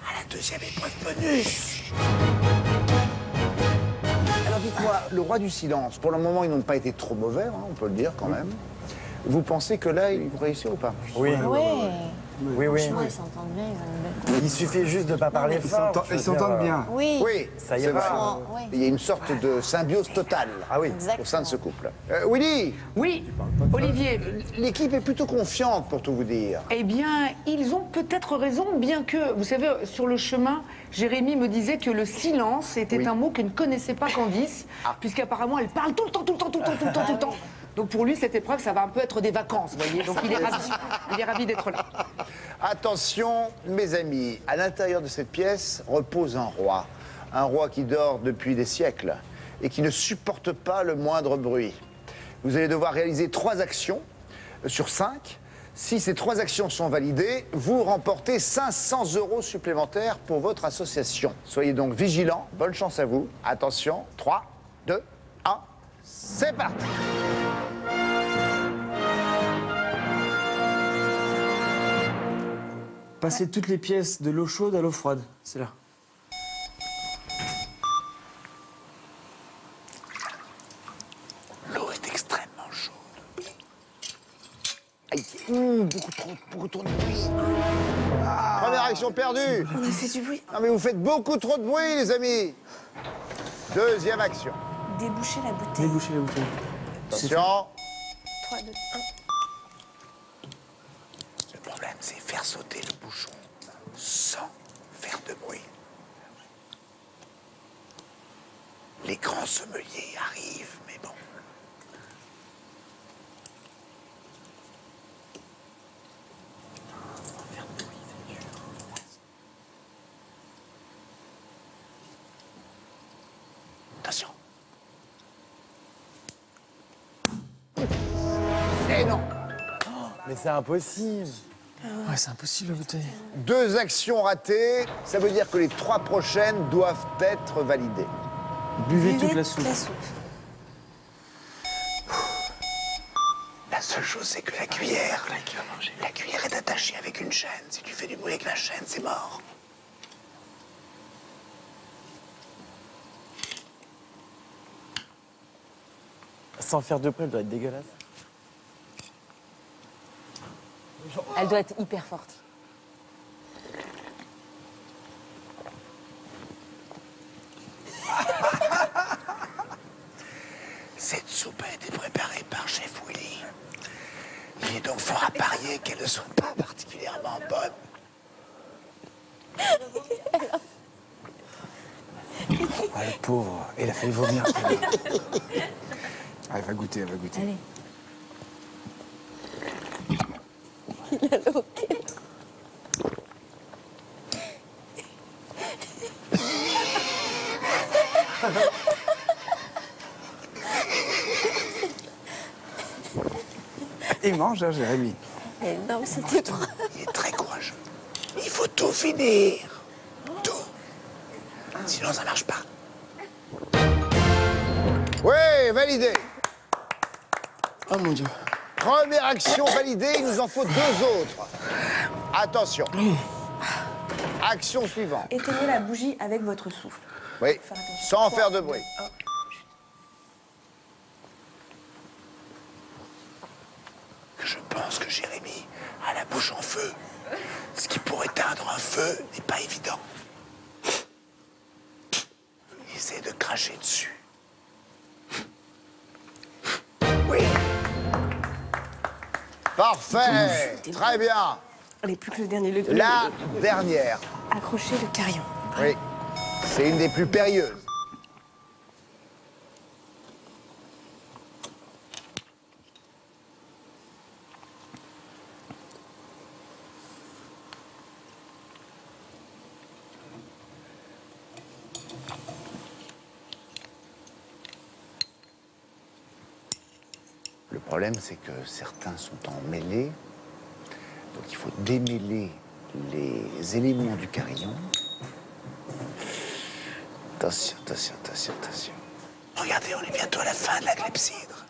Speaker 1: À la deuxième épreuve bonus. Alors dites-moi, le roi du silence, pour le moment, ils n'ont pas été trop mauvais, hein, on peut le dire quand même. Vous pensez que là, ils vont réussir ou pas?
Speaker 7: Oui.
Speaker 10: Ouais.
Speaker 7: Oui, oui.
Speaker 10: Franchement, ils s'entendent bien, ils ont une belle.
Speaker 7: Il suffit juste de ne pas parler fort. Ils s'entendent bien.
Speaker 10: Oui.
Speaker 1: Oui,
Speaker 7: Ça
Speaker 1: c'est
Speaker 7: ira.
Speaker 1: vrai.
Speaker 10: Franchement, ouais.
Speaker 1: Il y a une sorte de symbiose totale
Speaker 7: Ah oui.
Speaker 1: au sein de ce couple. Willy,
Speaker 2: Oui, Olivier.
Speaker 1: l'équipe est plutôt confiante pour tout vous dire.
Speaker 2: Eh bien, ils ont peut-être raison, bien que, vous savez, sur le chemin, Jérémy me disait que le silence était
Speaker 1: Oui.
Speaker 2: un mot que ne connaissait pas Candice, puisqu'apparemment elle parle tout le temps, tout le temps, tout le temps, tout le temps, tout le temps. Donc pour lui, cette épreuve, ça va un peu être des vacances, vous voyez. Donc il est ravi d'être là.
Speaker 1: Attention, mes amis, à l'intérieur de cette pièce repose un roi qui dort depuis des siècles et qui ne supporte pas le moindre bruit. Vous allez devoir réaliser 3 actions sur 5. Si ces 3 actions sont validées, vous remportez 500 € supplémentaires pour votre association. Soyez donc vigilants, bonne chance à vous. Attention, 3, 2, 1, c'est parti.
Speaker 6: Passer toutes les pièces de l'eau chaude à l'eau froide, c'est là.
Speaker 1: L'eau est extrêmement chaude. Aïe, beaucoup trop de bruit. Première action perdue.
Speaker 10: On a fait du bruit.
Speaker 1: Non mais vous faites beaucoup trop de bruit, les amis. Deuxième action.
Speaker 10: Déboucher la bouteille.
Speaker 6: Déboucher la bouteille.
Speaker 1: Attention.
Speaker 10: 3, 2, 1.
Speaker 1: Le problème, c'est faire sauter le bouchon sans faire de bruit. Les grands sommeliers arrivent, mais bon. Attention. Eh non.
Speaker 7: Mais c'est impossible.
Speaker 6: Ouais, c'est impossible la bouteille.
Speaker 1: 2 actions ratées, ça veut dire que les 3 prochaines doivent être validées.
Speaker 6: Buvez toute la soupe.
Speaker 1: La seule chose, c'est que la cuillère est attachée avec une chaîne. Si tu fais du bruit avec la chaîne, c'est mort.
Speaker 7: Sans faire de bruit, elle doit être dégueulasse.
Speaker 10: Elle doit être hyper forte.
Speaker 1: Cette soupe a été préparée par Chef Willy. Il est donc fort à parier qu'elle ne soit pas particulièrement bonne.
Speaker 7: Ah, le pauvre, il a failli vomir. Ah, elle va goûter, elle va goûter.
Speaker 10: Allez. Il a le hoquet.
Speaker 7: Il mange, hein, Jérémy.
Speaker 10: Mais non, c'était trop.
Speaker 1: Il est très courageux. Il faut tout finir. Tout. Sinon, ça marche pas. Oui, validé.
Speaker 3: Oh mon Dieu.
Speaker 1: Première action validée, il nous en faut 2 autres. Attention. Action suivante.
Speaker 11: Éteignez la bougie avec votre souffle.
Speaker 1: Oui, sans faire de bruit. Je pense que Jérémy a la bouche en feu. Ce qui pour éteindre un feu n'est pas évident. Il essaie de cracher dessus. Oui. Parfait. Très bien.
Speaker 11: Allez, plus que le dernier.
Speaker 1: La dernière.
Speaker 11: Accrochez le carillon.
Speaker 1: Oui. C'est une des plus périlleuses. Le problème, c'est que certains sont emmêlés. Donc il faut démêler les éléments du carillon. Attention, attention, attention, attention. Regardez, on est bientôt à la fin de la clepsydre.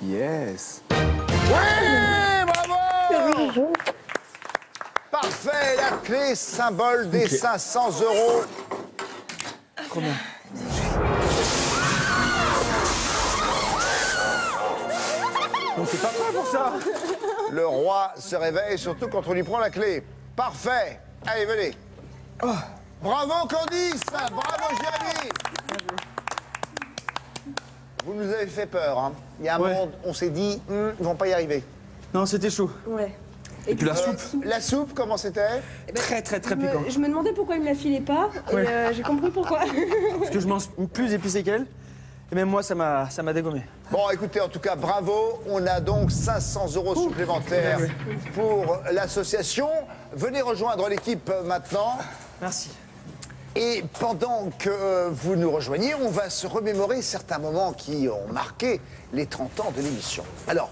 Speaker 7: Yes.
Speaker 1: Ouais, bravo. Parfait, la clé symbole des 500 €.
Speaker 7: Trop bien. On fait pas prêt pour ça.
Speaker 1: Le roi se réveille, surtout quand on lui prend la clé. Parfait. Allez, venez. Oh. Bravo, Candice. Bravo, Jérémy. Vous nous avez fait peur. Hein. Il y a un moment, on s'est dit, ils vont pas y arriver.
Speaker 5: Non, c'était chaud.
Speaker 11: Ouais.
Speaker 5: Et puis la soupe.
Speaker 1: La soupe, comment c'était?
Speaker 5: Très piquant.
Speaker 11: Je me demandais pourquoi il me la filait pas. Et j'ai compris pourquoi.
Speaker 5: Parce que je mange plus épicé qu'elle. Et même moi, ça m'a dégommé.
Speaker 1: Bon, écoutez, en tout cas, bravo. On a donc 500 € supplémentaires pour l'association. Venez rejoindre l'équipe maintenant.
Speaker 5: Merci.
Speaker 1: Et pendant que vous nous rejoignez, on va se remémorer certains moments qui ont marqué les 30 ans de l'émission. Alors,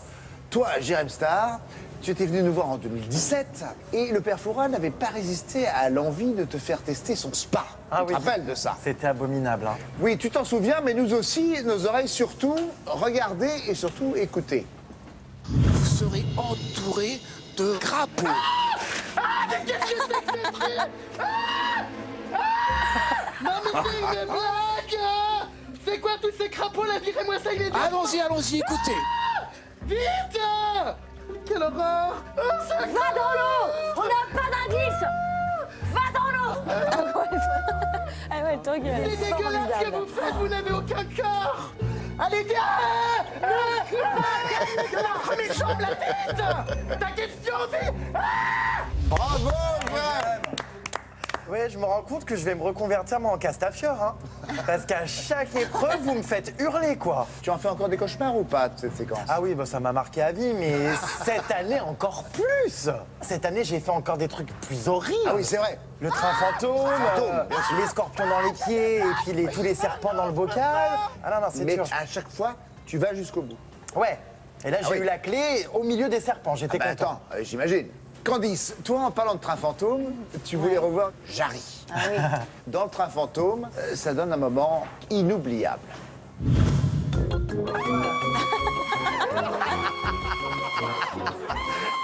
Speaker 1: toi, Jérém Star, tu étais venu nous voir en 2017 et le père Fouras n'avait pas résisté à l'envie de te faire tester son spa. Tu te rappelles de ça?
Speaker 6: C'était abominable. Hein.
Speaker 1: Oui, tu t'en souviens, mais nous aussi, nos oreilles surtout, regardez et surtout écoutez.
Speaker 3: Vous serez entouré de crapauds.
Speaker 12: Mais qu'est-ce que c'est que ces trucs? Non mais c'est une blague. C'est quoi tous ces crapauds là? Virez-moi ça immédiatement.
Speaker 3: Allons-y, écoutez.
Speaker 12: Vite. Quelle horreur.
Speaker 13: Va dans l'eau. On n'a pas d'indice. Va dans l'eau.
Speaker 10: Ah ouais, toi,
Speaker 12: C'est dégueulasse ce que vous faites, vous n'avez aucun corps. Allez, viens. Entre mes jambes, la vite. Ta question, vite.
Speaker 1: Bravo, Jérém.
Speaker 6: Ouais, je me rends compte que je vais me reconvertir moi en Castafiore, hein. Parce qu'à chaque épreuve, vous me faites hurler, quoi.
Speaker 1: Tu en fais encore des cauchemars ou pas de cette séquence?
Speaker 6: Ah oui, bah ça m'a marqué à vie, mais cette année encore plus. Cette année, j'ai fait encore des trucs plus horribles.
Speaker 1: Ah oui, c'est vrai.
Speaker 6: Le train fantôme, les scorpions dans les pieds, et puis tous les serpents dans le bocal. Ah non, c'est
Speaker 1: Mais
Speaker 6: dur.
Speaker 1: à chaque fois, tu vas jusqu'au bout.
Speaker 6: Ouais. Et là, j'ai eu la clé au milieu des serpents. J'étais content.
Speaker 1: Attends, j'imagine. Candice, toi, en parlant de train fantôme, tu voulais revoir Jarry.
Speaker 10: Ah oui.
Speaker 1: Dans le train fantôme, ça donne un moment inoubliable.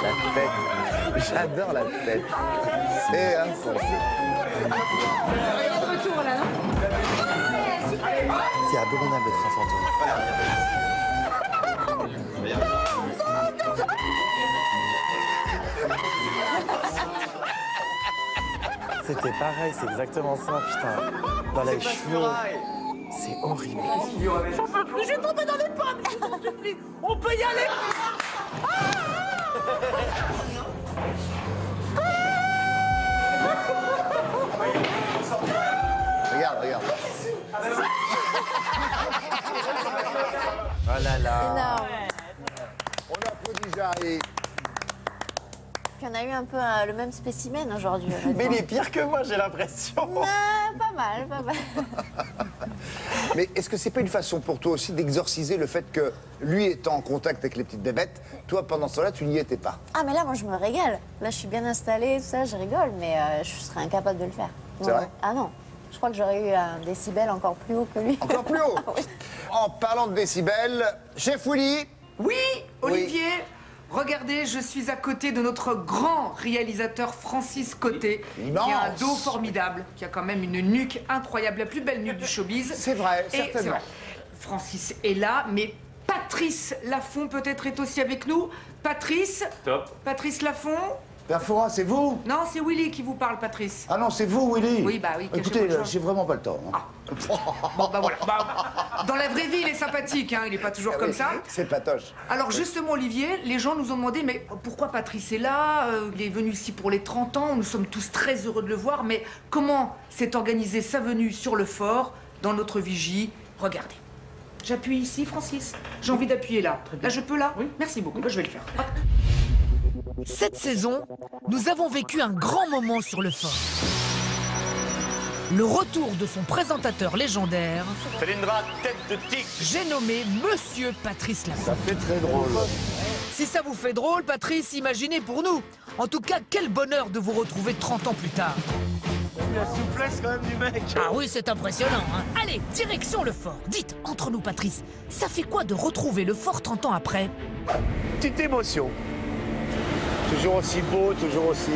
Speaker 1: La tête. J'adore la tête. C'est insensé.
Speaker 6: C'est abominable le train fantôme. C'était pareil, c'est exactement ça, putain. Dans les cheveux. C'est horrible.
Speaker 12: J'en peux plus, je vais tomber dans les pommes. Je t'en supplie, on peut y aller.
Speaker 1: Regarde, regarde.
Speaker 6: Oh là là.
Speaker 4: Énorme.
Speaker 1: On applaudit Jarry.
Speaker 4: Puis on a eu un peu le même spécimen aujourd'hui.
Speaker 6: Mais il est pire que moi, j'ai l'impression.
Speaker 4: Pas mal, pas mal.
Speaker 1: Mais est-ce que c'est pas une façon pour toi aussi d'exorciser le fait que lui étant en contact avec les petites bébêtes, toi pendant ce temps-là, tu n'y étais pas?
Speaker 4: Ah, mais là, moi, je me régale. Là, je suis bien installée, tout ça, je rigole, mais je serais incapable de le faire.
Speaker 1: C'est vrai?
Speaker 4: Ah non. Je crois que j'aurais eu un décibel encore plus haut que lui.
Speaker 1: Encore plus haut?
Speaker 4: Oui.
Speaker 1: En parlant de décibels, Chef Willy.
Speaker 2: Oui, Olivier. Regardez, je suis à côté de notre grand réalisateur Francis Côté, qui a un dos formidable, qui a quand même une nuque incroyable, la plus belle nuque du showbiz.
Speaker 1: C'est vrai,
Speaker 2: Et
Speaker 1: certainement.
Speaker 2: c'est vrai. Francis est là, mais Patrice Laffont peut-être est aussi avec nous. Patrice.
Speaker 14: Top.
Speaker 2: Patrice Laffont.
Speaker 7: Perfora, c'est vous?
Speaker 2: Non, c'est Willy qui vous parle, Patrice.
Speaker 7: Ah non, c'est vous, Willy?
Speaker 2: Oui, bah oui.
Speaker 7: Écoutez, j'ai vraiment pas le temps. Hein.
Speaker 2: Bon, bah voilà. Dans la vraie vie, il est sympathique, hein, il n'est pas toujours comme ça.
Speaker 1: C'est patoche.
Speaker 2: Alors justement, Olivier, les gens nous ont demandé, mais pourquoi Patrice est là? Il est venu ici pour les 30 ans, nous sommes tous très heureux de le voir, mais comment s'est organisée sa venue sur le fort, dans notre vigie? Regardez. J'appuie ici, Francis. J'ai envie d'appuyer là. Là, je peux là? Oui. Merci beaucoup, je vais le faire. Hop.
Speaker 9: Cette saison, nous avons vécu un grand moment sur le fort. Le retour de son présentateur légendaire,
Speaker 14: Felindra, tête de tigre.
Speaker 9: j'ai nommé Monsieur Patrice Laffont.
Speaker 7: Ça fait très drôle.
Speaker 9: Si ça vous fait drôle, Patrice, imaginez pour nous. En tout cas, quel bonheur de vous retrouver 30 ans plus tard.
Speaker 6: La souplesse quand même du mec.
Speaker 9: Ah oui, c'est impressionnant, hein. Allez, direction le fort. Dites, entre nous, Patrice, ça fait quoi de retrouver le fort 30 ans après?
Speaker 7: Petite émotion. Toujours aussi beau, toujours aussi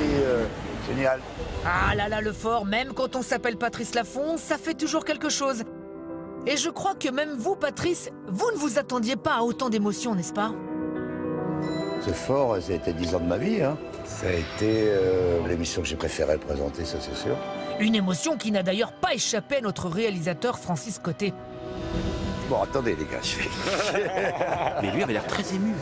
Speaker 7: génial.
Speaker 9: Ah là là, le fort, même quand on s'appelle Patrice Laffont, ça fait toujours quelque chose. Et je crois que même vous, Patrice, vous ne vous attendiez pas à autant d'émotions, n'est-ce pas?
Speaker 15: Ce fort, ça a été 10 ans de ma vie. Hein. Ça a été l'émission que j'ai préféré présenter, ça c'est sûr.
Speaker 9: Une émotion qui n'a d'ailleurs pas échappé à notre réalisateur Francis Côté.
Speaker 15: Bon, attendez les gars, je vais...
Speaker 16: Mais lui avait l'air très ému.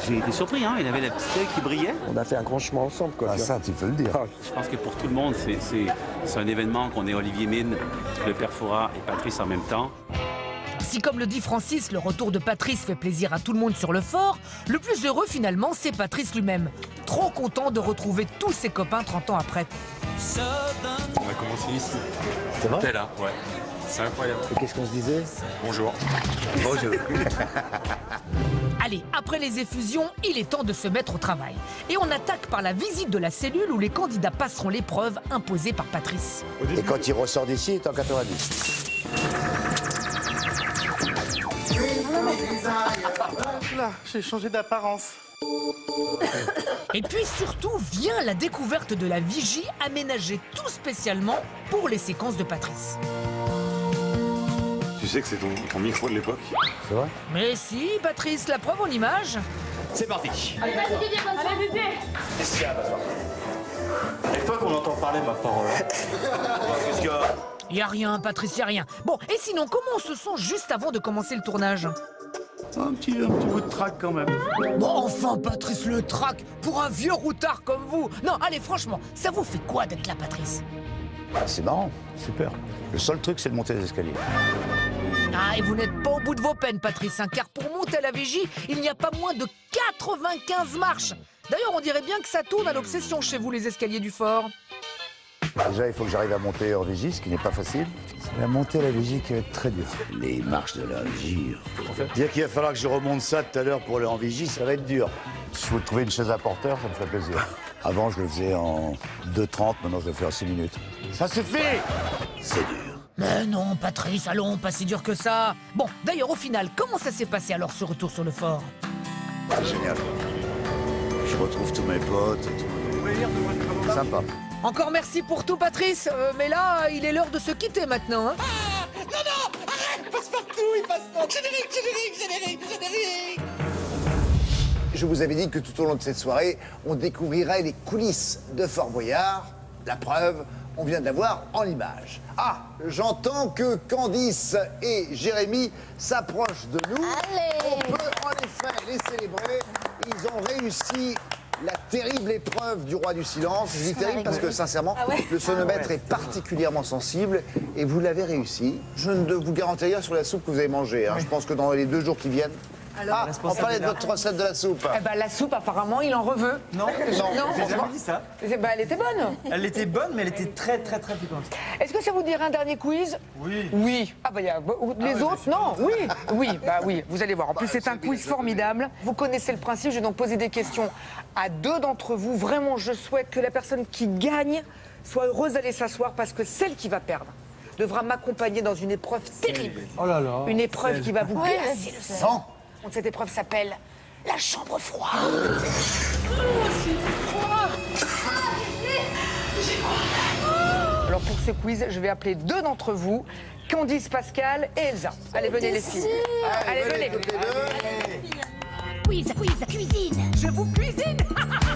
Speaker 16: J'ai été surpris, hein. Il avait la petite œil qui brillait.
Speaker 7: On a fait un grand chemin ensemble, quoi.
Speaker 15: Ah, ça, tu peux le dire.
Speaker 16: Je pense que pour tout le monde, c'est un événement qu'on ait Olivier Mine, le Perfora et Patrice en même temps.
Speaker 9: Si, comme le dit Francis, le retour de Patrice fait plaisir à tout le monde sur le fort, le plus heureux finalement, c'est Patrice lui-même. Trop content de retrouver tous ses copains 30 ans après.
Speaker 14: On a commencé ici.
Speaker 15: C'est vrai?
Speaker 14: T'es là, ouais. C'est incroyable.
Speaker 15: Et qu'est-ce qu'on se disait?
Speaker 14: Bonjour.
Speaker 15: Bonjour.
Speaker 9: Allez, après les effusions, il est temps de se mettre au travail. Et on attaque par la visite de la cellule où les candidats passeront l'épreuve imposée par Patrice.
Speaker 15: Et quand il ressort d'ici, il est en 90.
Speaker 3: Là, j'ai changé d'apparence.
Speaker 9: Et puis surtout vient la découverte de la vigie aménagée tout spécialement pour les séquences de Patrice.
Speaker 14: Tu sais que c'est ton micro de l'époque?
Speaker 15: C'est vrai?
Speaker 9: Mais si, Patrice, la preuve en image.
Speaker 14: C'est parti.
Speaker 13: Allez, vas-y, Didier, allez, Didier.
Speaker 14: Qu'est-ce qu'il y a, Basoir?
Speaker 6: Et toi qu'on entend parler ma parole.
Speaker 14: Qu'est-ce qu'il y a?
Speaker 9: Y a rien, Patrice, y a rien. Bon, et sinon, comment on se sent juste avant de commencer le tournage?
Speaker 16: Un petit bout de trac quand même.
Speaker 9: Bon, enfin, Patrice, le trac pour un vieux routard comme vous. Non, allez, franchement, ça vous fait quoi d'être là, Patrice?
Speaker 15: C'est marrant, super. Le seul truc, c'est de monter les escaliers.
Speaker 9: Ah, et vous n'êtes pas au bout de vos peines, Patrice, hein, car pour monter à la vigie, il n'y a pas moins de 95 marches. D'ailleurs, on dirait bien que ça tourne à l'obsession chez vous, les escaliers du fort.
Speaker 15: Déjà, il faut que j'arrive à monter hors vigie, ce qui n'est pas facile. C'est la montée à la vigie qui va être très dure. Les marches de la vigie. Dire qu'il va falloir que je remonte ça tout à l'heure pour aller en vigie, ça va être dur. Si vous trouvez une chaise à porteur, ça me ferait plaisir. Avant, je le faisais en 2h30, maintenant je le fais en 6 minutes. Ça suffit! C'est dur.
Speaker 9: Mais non, Patrice, allons, pas si dur que ça. Bon, d'ailleurs, au final, comment ça s'est passé alors, ce retour sur le fort?
Speaker 15: C'est génial. Je retrouve tous mes potes. Sympa.
Speaker 9: Encore merci pour tout, Patrice. Mais là, il est l'heure de se quitter maintenant. Hein.
Speaker 12: Non, non, arrête, passe-partout, il passe pas. Générique, générique, générique, générique.
Speaker 1: Je vous avais dit que tout au long de cette soirée, on découvrirait les coulisses de Fort Boyard. La preuve, on vient de la voir en images. Ah, j'entends que Candice et Jérémy s'approchent de nous.
Speaker 4: Allez.
Speaker 1: On peut en effet les célébrer. Ils ont réussi la terrible épreuve du roi du silence. Je dis terrible parce que sincèrement, le sonomètre est particulièrement sensible et vous l'avez réussi. Je ne vous garantis rien sur la soupe que vous avez mangée. Hein. Je pense que dans les 2 jours qui viennent, Ah, on parlait de votre recette de la soupe.
Speaker 2: Eh ben, la soupe, apparemment, il en reveut.
Speaker 5: Non, j'ai jamais dit ça.
Speaker 2: Ben, elle était bonne.
Speaker 5: Elle était bonne, mais elle était très piquante.
Speaker 2: Est-ce que ça vous dirait un dernier quiz?
Speaker 5: Oui.
Speaker 2: Oui. Ah bah, les autres, non. Oui. Oui, bah oui, vous allez voir. En plus, c'est un quiz formidable. Vous connaissez le principe. Je vais donc poser des questions à 2 d'entre vous. Vraiment, je souhaite que la personne qui gagne soit heureuse d'aller s'asseoir parce que celle qui va perdre devra m'accompagner dans une épreuve terrible.
Speaker 7: Oh là là.
Speaker 2: Une épreuve qui va vous glacer le sang. Cette épreuve s'appelle la chambre froide. Alors pour ce quiz, je vais appeler 2 d'entre vous, Candice, Pascal et Elsa. Allez, venez les filles. Allez, venez.
Speaker 9: Quiz, cuisine.
Speaker 2: Je vous cuisine.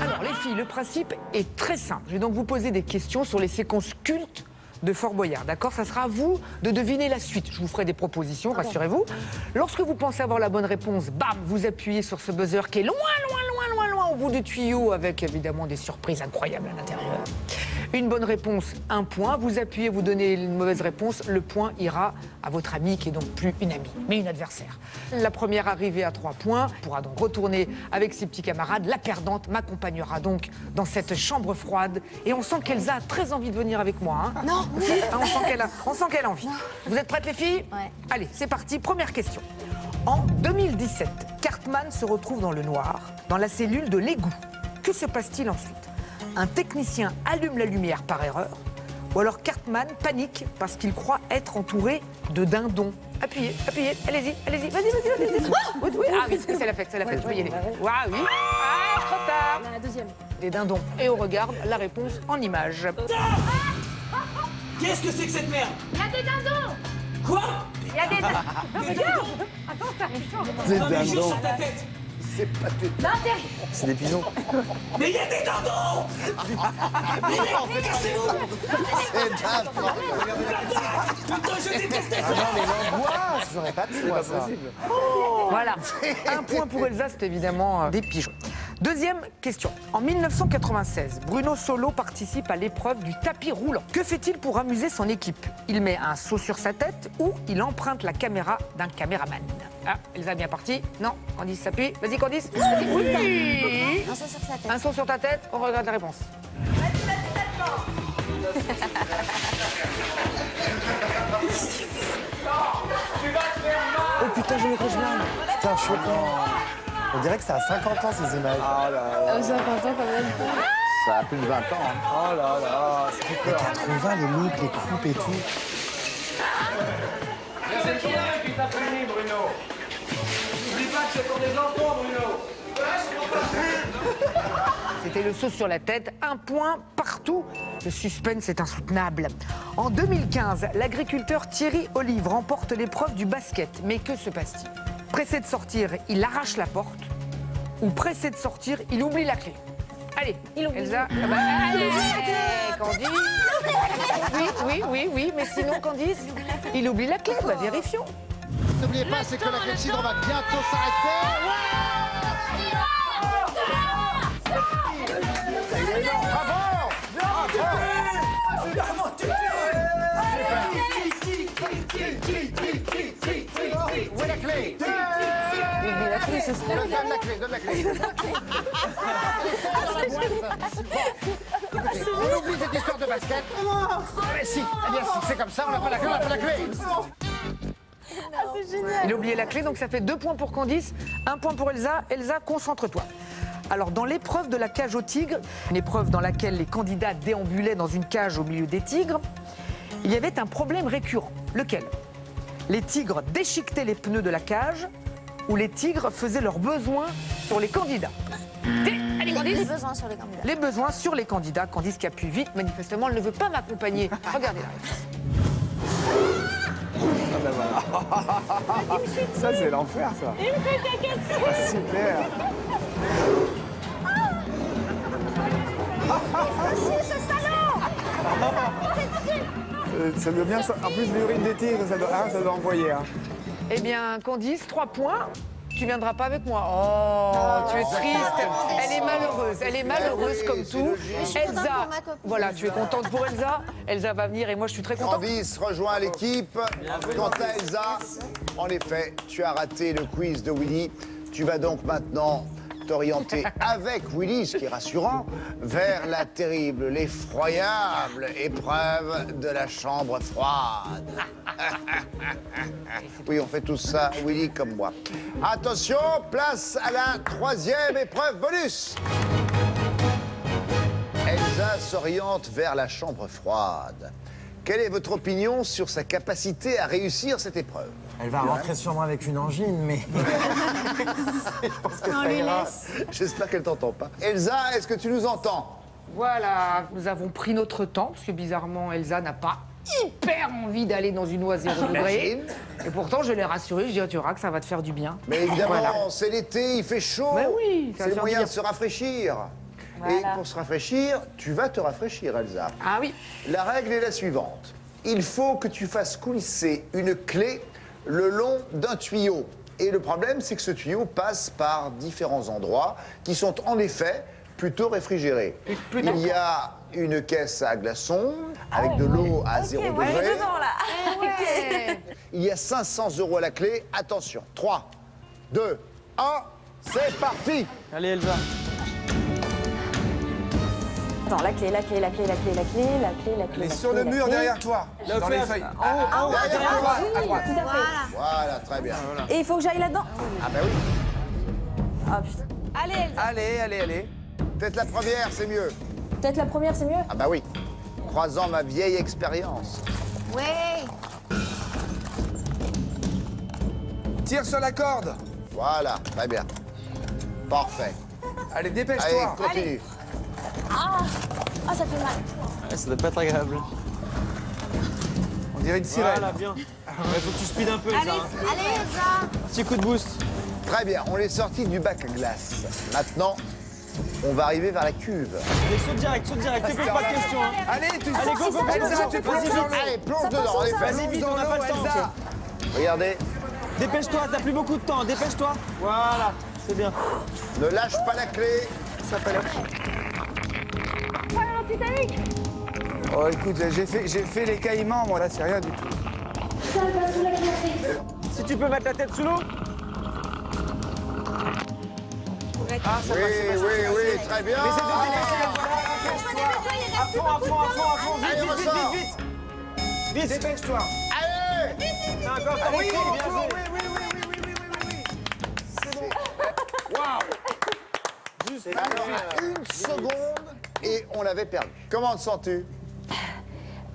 Speaker 2: Alors les filles, le principe est très simple. Je vais donc vous poser des questions sur les séquences cultes de Fort Boyard, d'accord? Ça sera à vous de deviner la suite. Je vous ferai des propositions, rassurez-vous. Lorsque vous pensez avoir la bonne réponse, bam, vous appuyez sur ce buzzer qui est loin au bout du tuyau, avec évidemment des surprises incroyables à l'intérieur. Une bonne réponse, 1 point. Vous appuyez, vous donnez une mauvaise réponse, le point ira à votre amie, qui est donc plus une amie, mais une adversaire. La première arrivée à 3 points pourra donc retourner avec ses petits camarades. La perdante m'accompagnera donc dans cette chambre froide. Et on sent qu'Elsa a très envie de venir avec moi. Hein.
Speaker 4: Non.
Speaker 2: On sent qu'elle a envie. Vous êtes prêtes, les filles?
Speaker 4: Ouais.
Speaker 2: Allez, c'est parti. Première question. En 2017, Cartman se retrouve dans le noir, dans la cellule de l'égout. Que se passe-t-il ensuite? Un technicien allume la lumière par erreur, ou alors Cartman panique parce qu'il croit être entouré de dindons. Appuyez, allez-y, vas-y. Oui, ah oui, c'est la fête, je peux y aller. Ah oui, ah, trop tard.
Speaker 11: La deuxième.
Speaker 2: Des dindons. Et on regarde la réponse en image.
Speaker 8: Qu'est-ce que c'est que cette merde?
Speaker 13: Il y a des dindons.
Speaker 8: Quoi?
Speaker 13: Il y a des dindons.
Speaker 8: Regarde.
Speaker 13: Attends, ça me change.
Speaker 7: Des
Speaker 8: Non, mais juste
Speaker 7: dindons.
Speaker 8: sur ta tête.
Speaker 1: C'est pathétique.
Speaker 13: Non,
Speaker 5: C'est des pigeons.
Speaker 8: Mais il y a des dindons. Mais cassez-vous. Putain, je détestais ça.
Speaker 7: Non, mais l'angoisse, j'aurais pas pu, moi, ça.
Speaker 2: Voilà, 1 point pour Elsa, c'est évidemment des pigeons. Deuxième question. En 1996, Bruno Solo participe à l'épreuve du tapis roulant. Que fait-il pour amuser son équipe? Il met un seau sur sa tête ou il emprunte la caméra d'un caméraman? Ah, Elsa est bien partie. Non, Candice s'appuie. Vas-y, Candice. Oui.
Speaker 4: Un saut sur sa tête.
Speaker 2: Un saut sur ta tête, on regarde la réponse.
Speaker 7: Oh putain, j'ai les rouges blancs. Putain, choquant. On dirait que ça a 50 ans, ces images. Oh là là.
Speaker 11: 50 ans quand même.
Speaker 1: Ça a plus de 20 ans. Hein.
Speaker 7: Oh là là, c'est fait peur. 80, les looks, les coupes et tout.
Speaker 12: C'est toi qui t'a puni, Bruno. N'oublie pas que c'est pour des enfants, Bruno.
Speaker 2: C'était le saut sur la tête, 1 point partout. Le suspense est insoutenable. En 2015, l'agriculteur Thierry Olive remporte l'épreuve du basket. Mais que se passe-t-il? Pressé de sortir, il arrache la porte. Ou pressé de sortir, il oublie la clé. Allez, Elsa. Ah bah, allez, Candice. Oui, mais sinon, Candice, il oublie la clé. Bah, vérifions.
Speaker 12: N'oubliez pas, c'est que la clepsydre va bientôt s'arrêter. Où est la clé? Donne la clé. On oublie cette histoire de basket. Mais si, eh bien si, c'est comme ça, on n'a pas la clé,
Speaker 11: C'est génial.
Speaker 2: Il a oublié la clé, donc ça fait 2 points pour Candice, 1 point pour Elsa. Elsa, concentre-toi. Alors, dans l'épreuve de la cage aux tigres, une épreuve dans laquelle les candidats déambulaient dans une cage au milieu des tigres, il y avait un problème récurrent. Lequel? Les tigres déchiquetaient les pneus de la cage ou les tigres faisaient leurs besoins sur les candidats. Allez, Candice.
Speaker 4: Les besoins sur les candidats.
Speaker 2: Les besoins sur les candidats. Candice qui appuie vite, manifestement, elle ne veut pas m'accompagner. Regardez la réponse.
Speaker 7: Ah ben voilà. Ça, c'est l'enfer, ça.
Speaker 11: Il me fait caca.
Speaker 7: Ah, super.
Speaker 13: Ce salaud.
Speaker 7: Ça doit bien... En plus, l'urine des tigres, ça doit envoyer. Hein.
Speaker 2: Eh bien, Candice, 3 points. tu viendras pas avec moi. Oh, tu es triste. Elle est malheureuse comme tout. Elsa, voilà, tu es contente pour Elsa. Elsa va venir et moi je suis très contente.
Speaker 1: Candice rejoint l'équipe. Quant à Elsa, en effet, tu as raté le quiz de Willy. Tu vas donc maintenant t'orienter avec Willy, ce qui est rassurant, vers la terrible, l'effroyable épreuve de la chambre froide. Oui, on fait tout ça, Willy comme moi. Attention, place à la troisième épreuve bonus. Elsa s'oriente vers la chambre froide. Quelle est votre opinion sur sa capacité à réussir cette épreuve?
Speaker 7: Elle va rentrer sûrement avec une angine, mais... Je pense que ça ira.
Speaker 1: J'espère qu'elle t'entend pas. Elsa, est-ce que tu nous entends?
Speaker 2: Voilà, nous avons pris notre temps, parce que bizarrement, Elsa n'a pas hyper envie d'aller dans une eau à 0 degré. Et pourtant, je l'ai rassurée, je dis, tu verras que ça va te faire du bien.
Speaker 1: Mais évidemment,
Speaker 2: voilà.
Speaker 1: C'est l'été, il fait chaud.
Speaker 2: Mais oui,
Speaker 1: c'est le moyen de se rafraîchir.
Speaker 2: Voilà.
Speaker 1: Et pour se rafraîchir, tu vas te rafraîchir, Elsa.
Speaker 2: Ah oui.
Speaker 1: La règle est la suivante. Il faut que tu fasses coulisser une clé le long d'un tuyau. Et le problème, c'est que ce tuyau passe par différents endroits qui sont en effet plutôt réfrigérés. Il y a une caisse à glaçons avec de l'eau à 0 degré. Il y a 500 € à la clé. Attention, 3, 2, 1, c'est parti.
Speaker 5: Allez, Elsa.
Speaker 10: Attends, la clé.
Speaker 7: Elle est sur le mur derrière toi.
Speaker 5: Là,
Speaker 7: dans les feuilles.
Speaker 10: En haut,
Speaker 7: Derrière toi, à droite.
Speaker 10: Tout à fait.
Speaker 1: Voilà, très bien.
Speaker 10: Et il faut que j'aille là-dedans.
Speaker 1: Ah ben oui.
Speaker 10: Ah putain.
Speaker 11: Allez, Elsa.
Speaker 7: Allez.
Speaker 1: Peut-être la première, c'est mieux.
Speaker 10: Peut-être la première, c'est mieux.
Speaker 1: Ah bah oui. Croisant ma vieille expérience.
Speaker 4: Ouais.
Speaker 7: Tire sur la corde.
Speaker 1: Voilà, très bien. Parfait.
Speaker 7: Allez,
Speaker 1: Allez,
Speaker 7: dépêche-toi.
Speaker 1: continue.
Speaker 10: Ah, ça fait mal.
Speaker 6: Ouais, ça doit pas être agréable.
Speaker 7: On dirait une sirène.
Speaker 6: Voilà, bien. Ouais, faut que tu speed un peu, Elsa.
Speaker 4: Allez, Elsa.
Speaker 6: Petit coup de boost.
Speaker 1: Très bien, on est sorti du bac à glace. Maintenant, on va arriver vers la cuve.
Speaker 6: Allez, saute direct, te pose pas de questions. Hein.
Speaker 7: Allez, tu
Speaker 6: Allez, go.
Speaker 7: Elsa, tu plonges dans l'eau.
Speaker 1: Allez, plonge dedans, allez,
Speaker 6: Vas-y, vite, on n'a pas le temps.
Speaker 7: Elsa.
Speaker 1: Regardez,
Speaker 6: Dépêche-toi, t'as plus beaucoup de temps, dépêche-toi. Voilà, c'est bien.
Speaker 1: ne lâche pas la clé.
Speaker 7: Ça peut aller. Oh, écoute, j'ai fait les caïmans, moi, là, c'est rien du tout.
Speaker 6: Si tu peux mettre la tête sous l'eau.
Speaker 7: Ah, ça passe.
Speaker 1: Oui, très bien.
Speaker 7: Mais c'est de dépêcher.
Speaker 6: À fond,
Speaker 1: Allez, ressort.
Speaker 6: vite.
Speaker 7: Dépêche-toi.
Speaker 1: Allez.
Speaker 6: Encore,
Speaker 7: Ah oui,
Speaker 6: bien
Speaker 7: encore,
Speaker 6: joué.
Speaker 7: oui. C'est bon.
Speaker 1: Waouh. Juste une seconde et on l'avait perdu. Comment te sens-tu?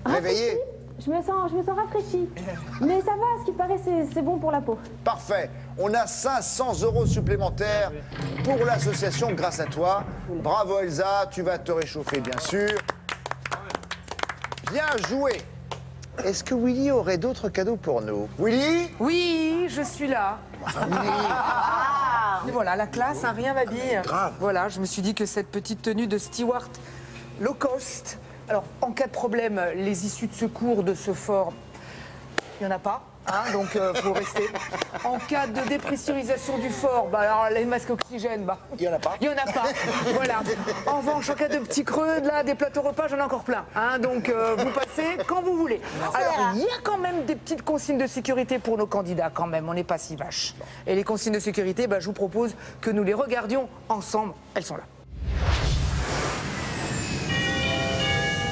Speaker 1: Réveillé?
Speaker 10: Je me sens rafraîchie. Mais ça va, ce qui paraît, c'est bon pour la peau.
Speaker 1: Parfait. On a 500 € supplémentaires pour l'association grâce à toi. Bravo Elsa, tu vas te réchauffer bien sûr. Bien joué. Est-ce que Willy aurait d'autres cadeaux pour nous? Willy?
Speaker 2: Oui, je suis là. Et voilà, la classe, hein, rien m'habille. Voilà, je me suis dit que cette petite tenue de steward low cost. Alors, en cas de problème, les issues de secours de ce fort, il n'y en a pas. Hein, donc, faut rester. En cas de dépressurisation du fort, bah, alors, les masques oxygène, bah,
Speaker 1: Il n'y en a pas.
Speaker 2: il n'y en a pas. Voilà. En revanche, en cas de petits creux, là, des plateaux repas, j'en ai encore plein. Hein, donc, vous passez quand vous voulez. Alors, il y a quand même des petites consignes de sécurité pour nos candidats, quand même. On n'est pas si vaches. Et les consignes de sécurité, bah, je vous propose que nous les regardions ensemble. Elles sont là.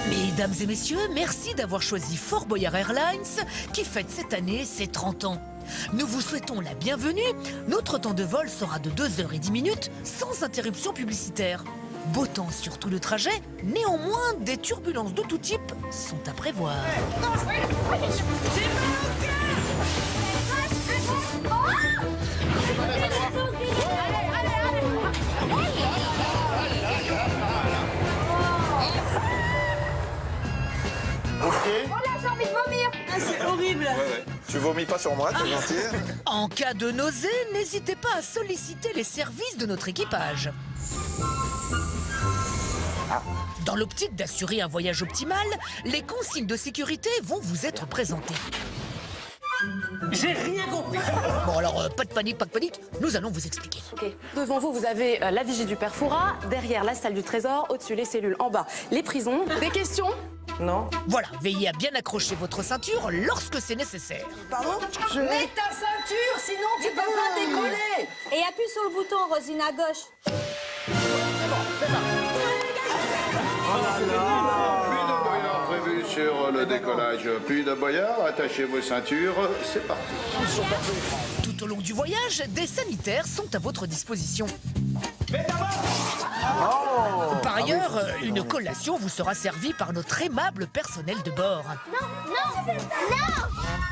Speaker 9: Mesdames et messieurs, merci d'avoir choisi Fort Boyard Airlines qui fête cette année ses 30 ans. Nous vous souhaitons la bienvenue. Notre temps de vol sera de 2h10 sans interruption publicitaire. Beau temps sur tout le trajet, néanmoins des turbulences de tout type sont à prévoir.
Speaker 12: Ok.
Speaker 13: Oh là, j'ai envie de vomir.
Speaker 11: Ah, c'est horrible.
Speaker 12: Ouais. Tu vomis pas sur moi, t'es gentil.
Speaker 9: En cas de nausée, n'hésitez pas à solliciter les services de notre équipage. Dans l'optique d'assurer un voyage optimal, les consignes de sécurité vont vous être présentées.
Speaker 8: J'ai rien compris.
Speaker 9: Bon alors, pas de panique, nous allons vous expliquer.
Speaker 17: Ok. Devant vous, vous avez la vigie du père Fouras, derrière la salle du trésor, au-dessus les cellules, en bas les prisons. Des questions?
Speaker 9: Non. Voilà, veillez à bien accrocher votre ceinture lorsque c'est nécessaire.
Speaker 13: Pardon? Mets ta ceinture, sinon tu peux pas décoller. Et appuie sur le bouton, Rosine, à gauche.
Speaker 18: Plus de boyards prévus sur le décollage. Plus de boyards, attachez vos ceintures, c'est parti.
Speaker 9: Tout au long du voyage, des sanitaires sont à votre disposition. Par ailleurs, une collation vous sera servie par notre aimable personnel de bord.
Speaker 13: Non.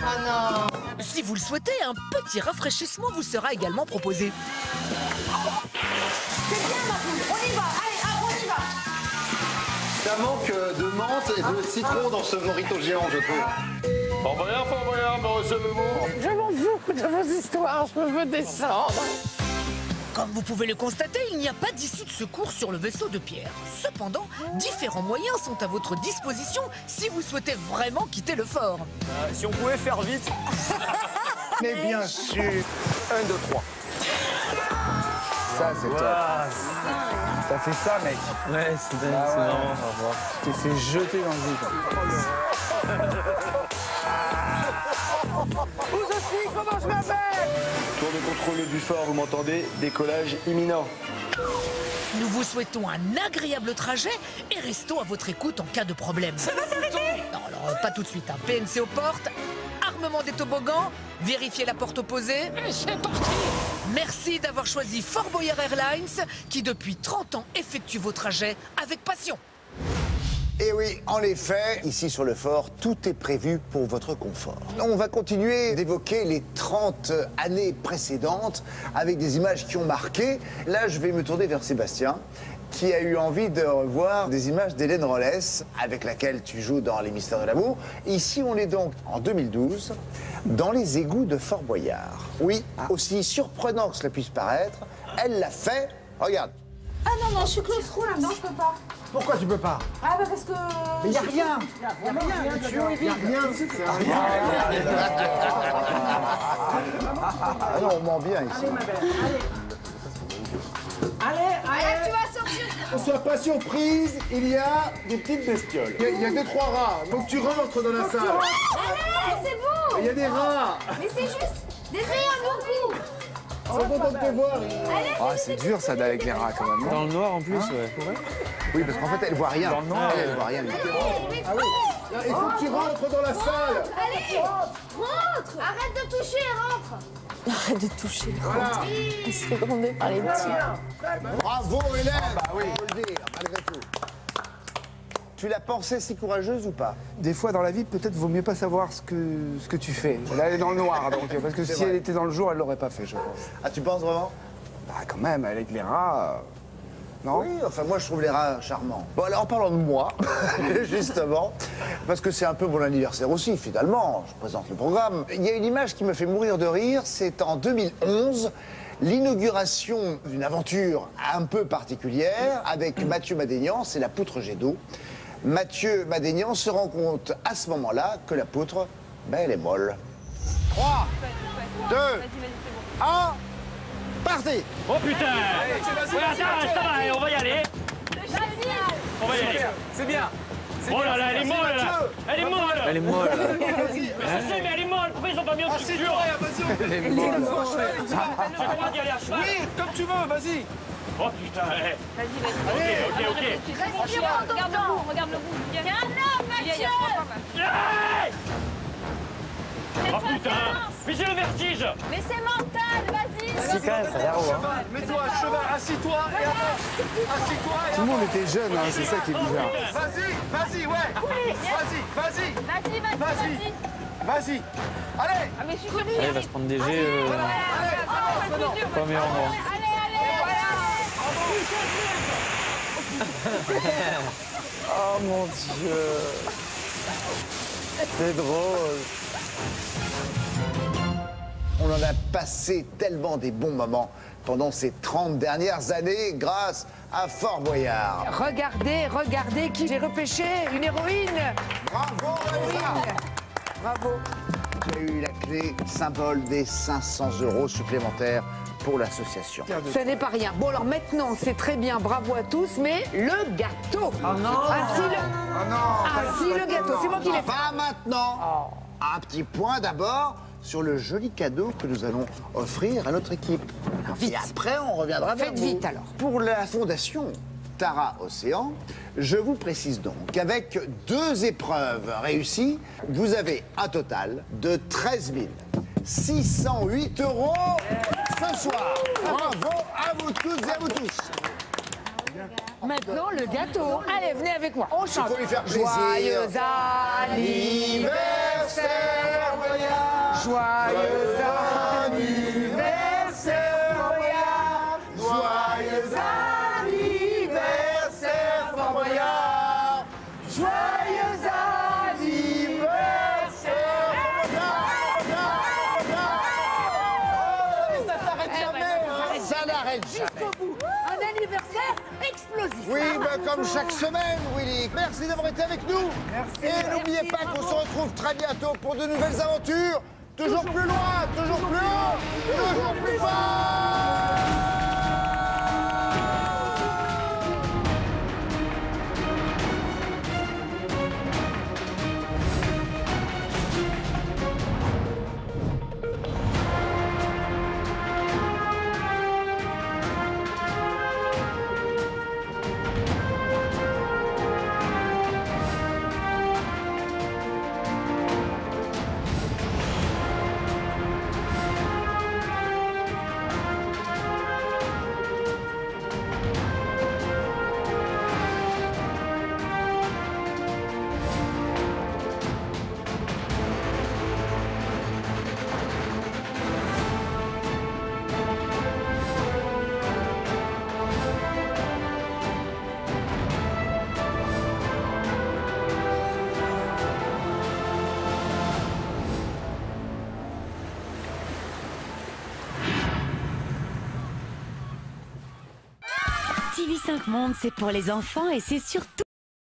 Speaker 9: Oh non. Si vous le souhaitez, un petit rafraîchissement vous sera également proposé.
Speaker 13: C'est bien, ma poule. On y va. Allez, hop, on y va.
Speaker 3: Ça manque de menthe et de citron dans ce morito géant, je trouve.
Speaker 18: Fort Boyard, me recevez-vous?
Speaker 12: Je m'en fous de vos histoires, je veux descendre.
Speaker 9: Comme vous pouvez le constater, il n'y a pas d'issue de secours sur le vaisseau de Pierre. Cependant, différents moyens sont à votre disposition si vous souhaitez vraiment quitter le fort.
Speaker 5: Si on pouvait faire vite.
Speaker 1: Mais bien sûr.
Speaker 7: 1, 2, 3. Ça, c'est top. T'as fait ça, mec.
Speaker 6: Ouais, c'est dingue, c'est marrant.
Speaker 7: Tu t'es fait jeter dans le vide.
Speaker 12: Où je suis? Comment je m'appelle?
Speaker 7: Tour de contrôle du fort, vous m'entendez? Décollage imminent.
Speaker 9: Nous vous souhaitons un agréable trajet et restons à votre écoute en cas de problème.
Speaker 13: Ça va s'arrêter?
Speaker 9: Non, alors pas tout de suite. PNC aux portes, armement des toboggans, vérifiez la porte opposée.
Speaker 12: C'est parti.
Speaker 9: Merci d'avoir choisi Fort Boyard Airlines qui depuis 30 ans effectue vos trajets avec passion.
Speaker 1: Et oui, en effet, ici sur le fort, tout est prévu pour votre confort. On va continuer d'évoquer les 30 années précédentes avec des images qui ont marqué. Là, je vais me tourner vers Sébastien, qui a eu envie de revoir des images d'Hélène Rollès, avec laquelle tu joues dans Les Mystères de l'amour. Ici, on est donc en 2012, dans les égouts de Fort Boyard. Oui, aussi surprenant que cela puisse paraître, elle l'a fait. Regarde.
Speaker 13: Ah non, je suis claustro là, non, je peux pas.
Speaker 1: Pourquoi tu peux pas?
Speaker 13: Ah bah parce que...
Speaker 1: Mais il n'y a rien.
Speaker 12: Il n'y a rien.
Speaker 1: Ah non, on ment bien ici.
Speaker 12: Allez, ma belle, allez.
Speaker 13: Allez, tu vas sortir.
Speaker 3: Ne sois pas surprise, il y a des petites bestioles. Il y a 2-3 rats, donc tu rentres dans la salle.
Speaker 13: Allez, c'est bon.
Speaker 3: Il y a des rats.
Speaker 13: Mais c'est juste des rats beaucoup.
Speaker 3: Ils sont contents de te voir.
Speaker 7: Ah, c'est dur ça avec les rats quand même.
Speaker 6: Dans le noir en plus, ouais.
Speaker 1: Oui, parce qu'en fait, elle voit rien.
Speaker 3: Dans le noir,
Speaker 1: Elle voit rien.
Speaker 3: Ah oui. Il faut que tu rentres dans la salle.
Speaker 13: Allez, rentre. Arrête de toucher, rentre.
Speaker 10: Arrête de toucher.
Speaker 3: Voilà.
Speaker 10: Il se fait gronder par les petits.
Speaker 1: Bravo, Hélène. Bah oui, faut le dire, malgré tout. Tu l'as pensée si courageuse ou pas?
Speaker 7: Des fois dans la vie, peut-être vaut mieux pas savoir ce que tu fais. Là, elle est dans le noir, donc parce que si elle était dans le jour, elle l'aurait pas fait, je pense.
Speaker 1: Ah, tu penses vraiment?
Speaker 7: Bah quand même, avec les rats. Non?
Speaker 1: Oui, enfin moi je trouve les rats charmants. Bon alors en parlant de moi, justement, parce que c'est un peu mon anniversaire aussi finalement, je présente le programme. Il y a une image qui me fait mourir de rire, c'est en 2011, l'inauguration d'une aventure un peu particulière avec Mathieu Madénian, c'est la poutre jet d'eau. Mathieu Madénian se rend compte à ce moment-là que la poutre, ben elle est molle. 3, 2, 1... Partez!
Speaker 8: Oh putain! Ouais, attends, ça va, on va y aller! On va y aller!
Speaker 5: C'est bien!
Speaker 8: Oh là là, elle est molle là! Elle est molle!
Speaker 6: Elle est molle.
Speaker 8: Je sais, mais elle est molle! Pourquoi ils ont pas mis en structure?
Speaker 7: Elle est molle.
Speaker 8: J'ai le droit d'y aller à cheval!
Speaker 5: Oui, comme tu veux, vas-y!
Speaker 8: Oh putain!
Speaker 13: Vas-y.
Speaker 8: Ok.
Speaker 13: Regarde le bout, regarde le bout. T'es un homme, Mathieu.
Speaker 8: Oh putain! Mais j'ai le vertige!
Speaker 13: Mais c'est mental, vas-y.
Speaker 7: Si, quand même, ça a l'air haut, hein.
Speaker 3: Mets-toi à cheval, assis-toi et avance. Assis-toi et
Speaker 7: Tout le monde était jeune, hein, c'est ça qui est bizarre.
Speaker 3: Vas-y, ouais. Vas-y. Vas-y. Allez.
Speaker 13: Ah mais je suis connue.
Speaker 6: Elle va se prendre des jets. Pas meilleur endroit.
Speaker 7: Oh mon Dieu. C'est drôle.
Speaker 1: On en a passé tellement des bons moments pendant ces 30 dernières années grâce à Fort Boyard.
Speaker 2: Regardez qui j'ai repêché, une héroïne.
Speaker 1: Bravo, Vanessa.
Speaker 2: Bravo.
Speaker 1: Tu as eu la clé, symbole des 500 € supplémentaires pour l'association.
Speaker 2: Ce n'est pas rien. Bon, alors maintenant, c'est très bien, bravo à tous, mais le gâteau.
Speaker 1: Oh non.
Speaker 2: Le gâteau, c'est moi qui l'ai fait.
Speaker 1: Pas maintenant. Un petit point d'abord sur le joli cadeau que nous allons offrir à notre équipe. Et après, on reviendra vers vous.
Speaker 2: Faites vite, alors.
Speaker 1: Pour la fondation Tara Océan, je vous précise donc qu'avec 2 épreuves réussies, vous avez un total de 13 608 € ce soir. Bravo à vous toutes et à vous tous.
Speaker 2: Maintenant, le gâteau. Allez, venez avec moi. On chante.
Speaker 1: Il faut lui faire plaisir.
Speaker 2: Joyeux anniversaire, Boyard. Joyeux anniversaire, Boyard. Joyeux anniversaire, Fort Boyard. Joyeux anniversaire, Boyard. Ça s'arrête jamais.
Speaker 1: Ça n'arrête jamais.
Speaker 2: Jusqu'au bout. Un anniversaire explosif.
Speaker 1: Oui, comme chaque semaine, Willy. Merci d'avoir été avec nous. Merci. Et n'oubliez pas qu'on se retrouve très bientôt pour de nouvelles aventures. Toujours plus loin, toujours plus haut, toujours plus fort.
Speaker 19: TV5 Monde, c'est pour les enfants et c'est surtout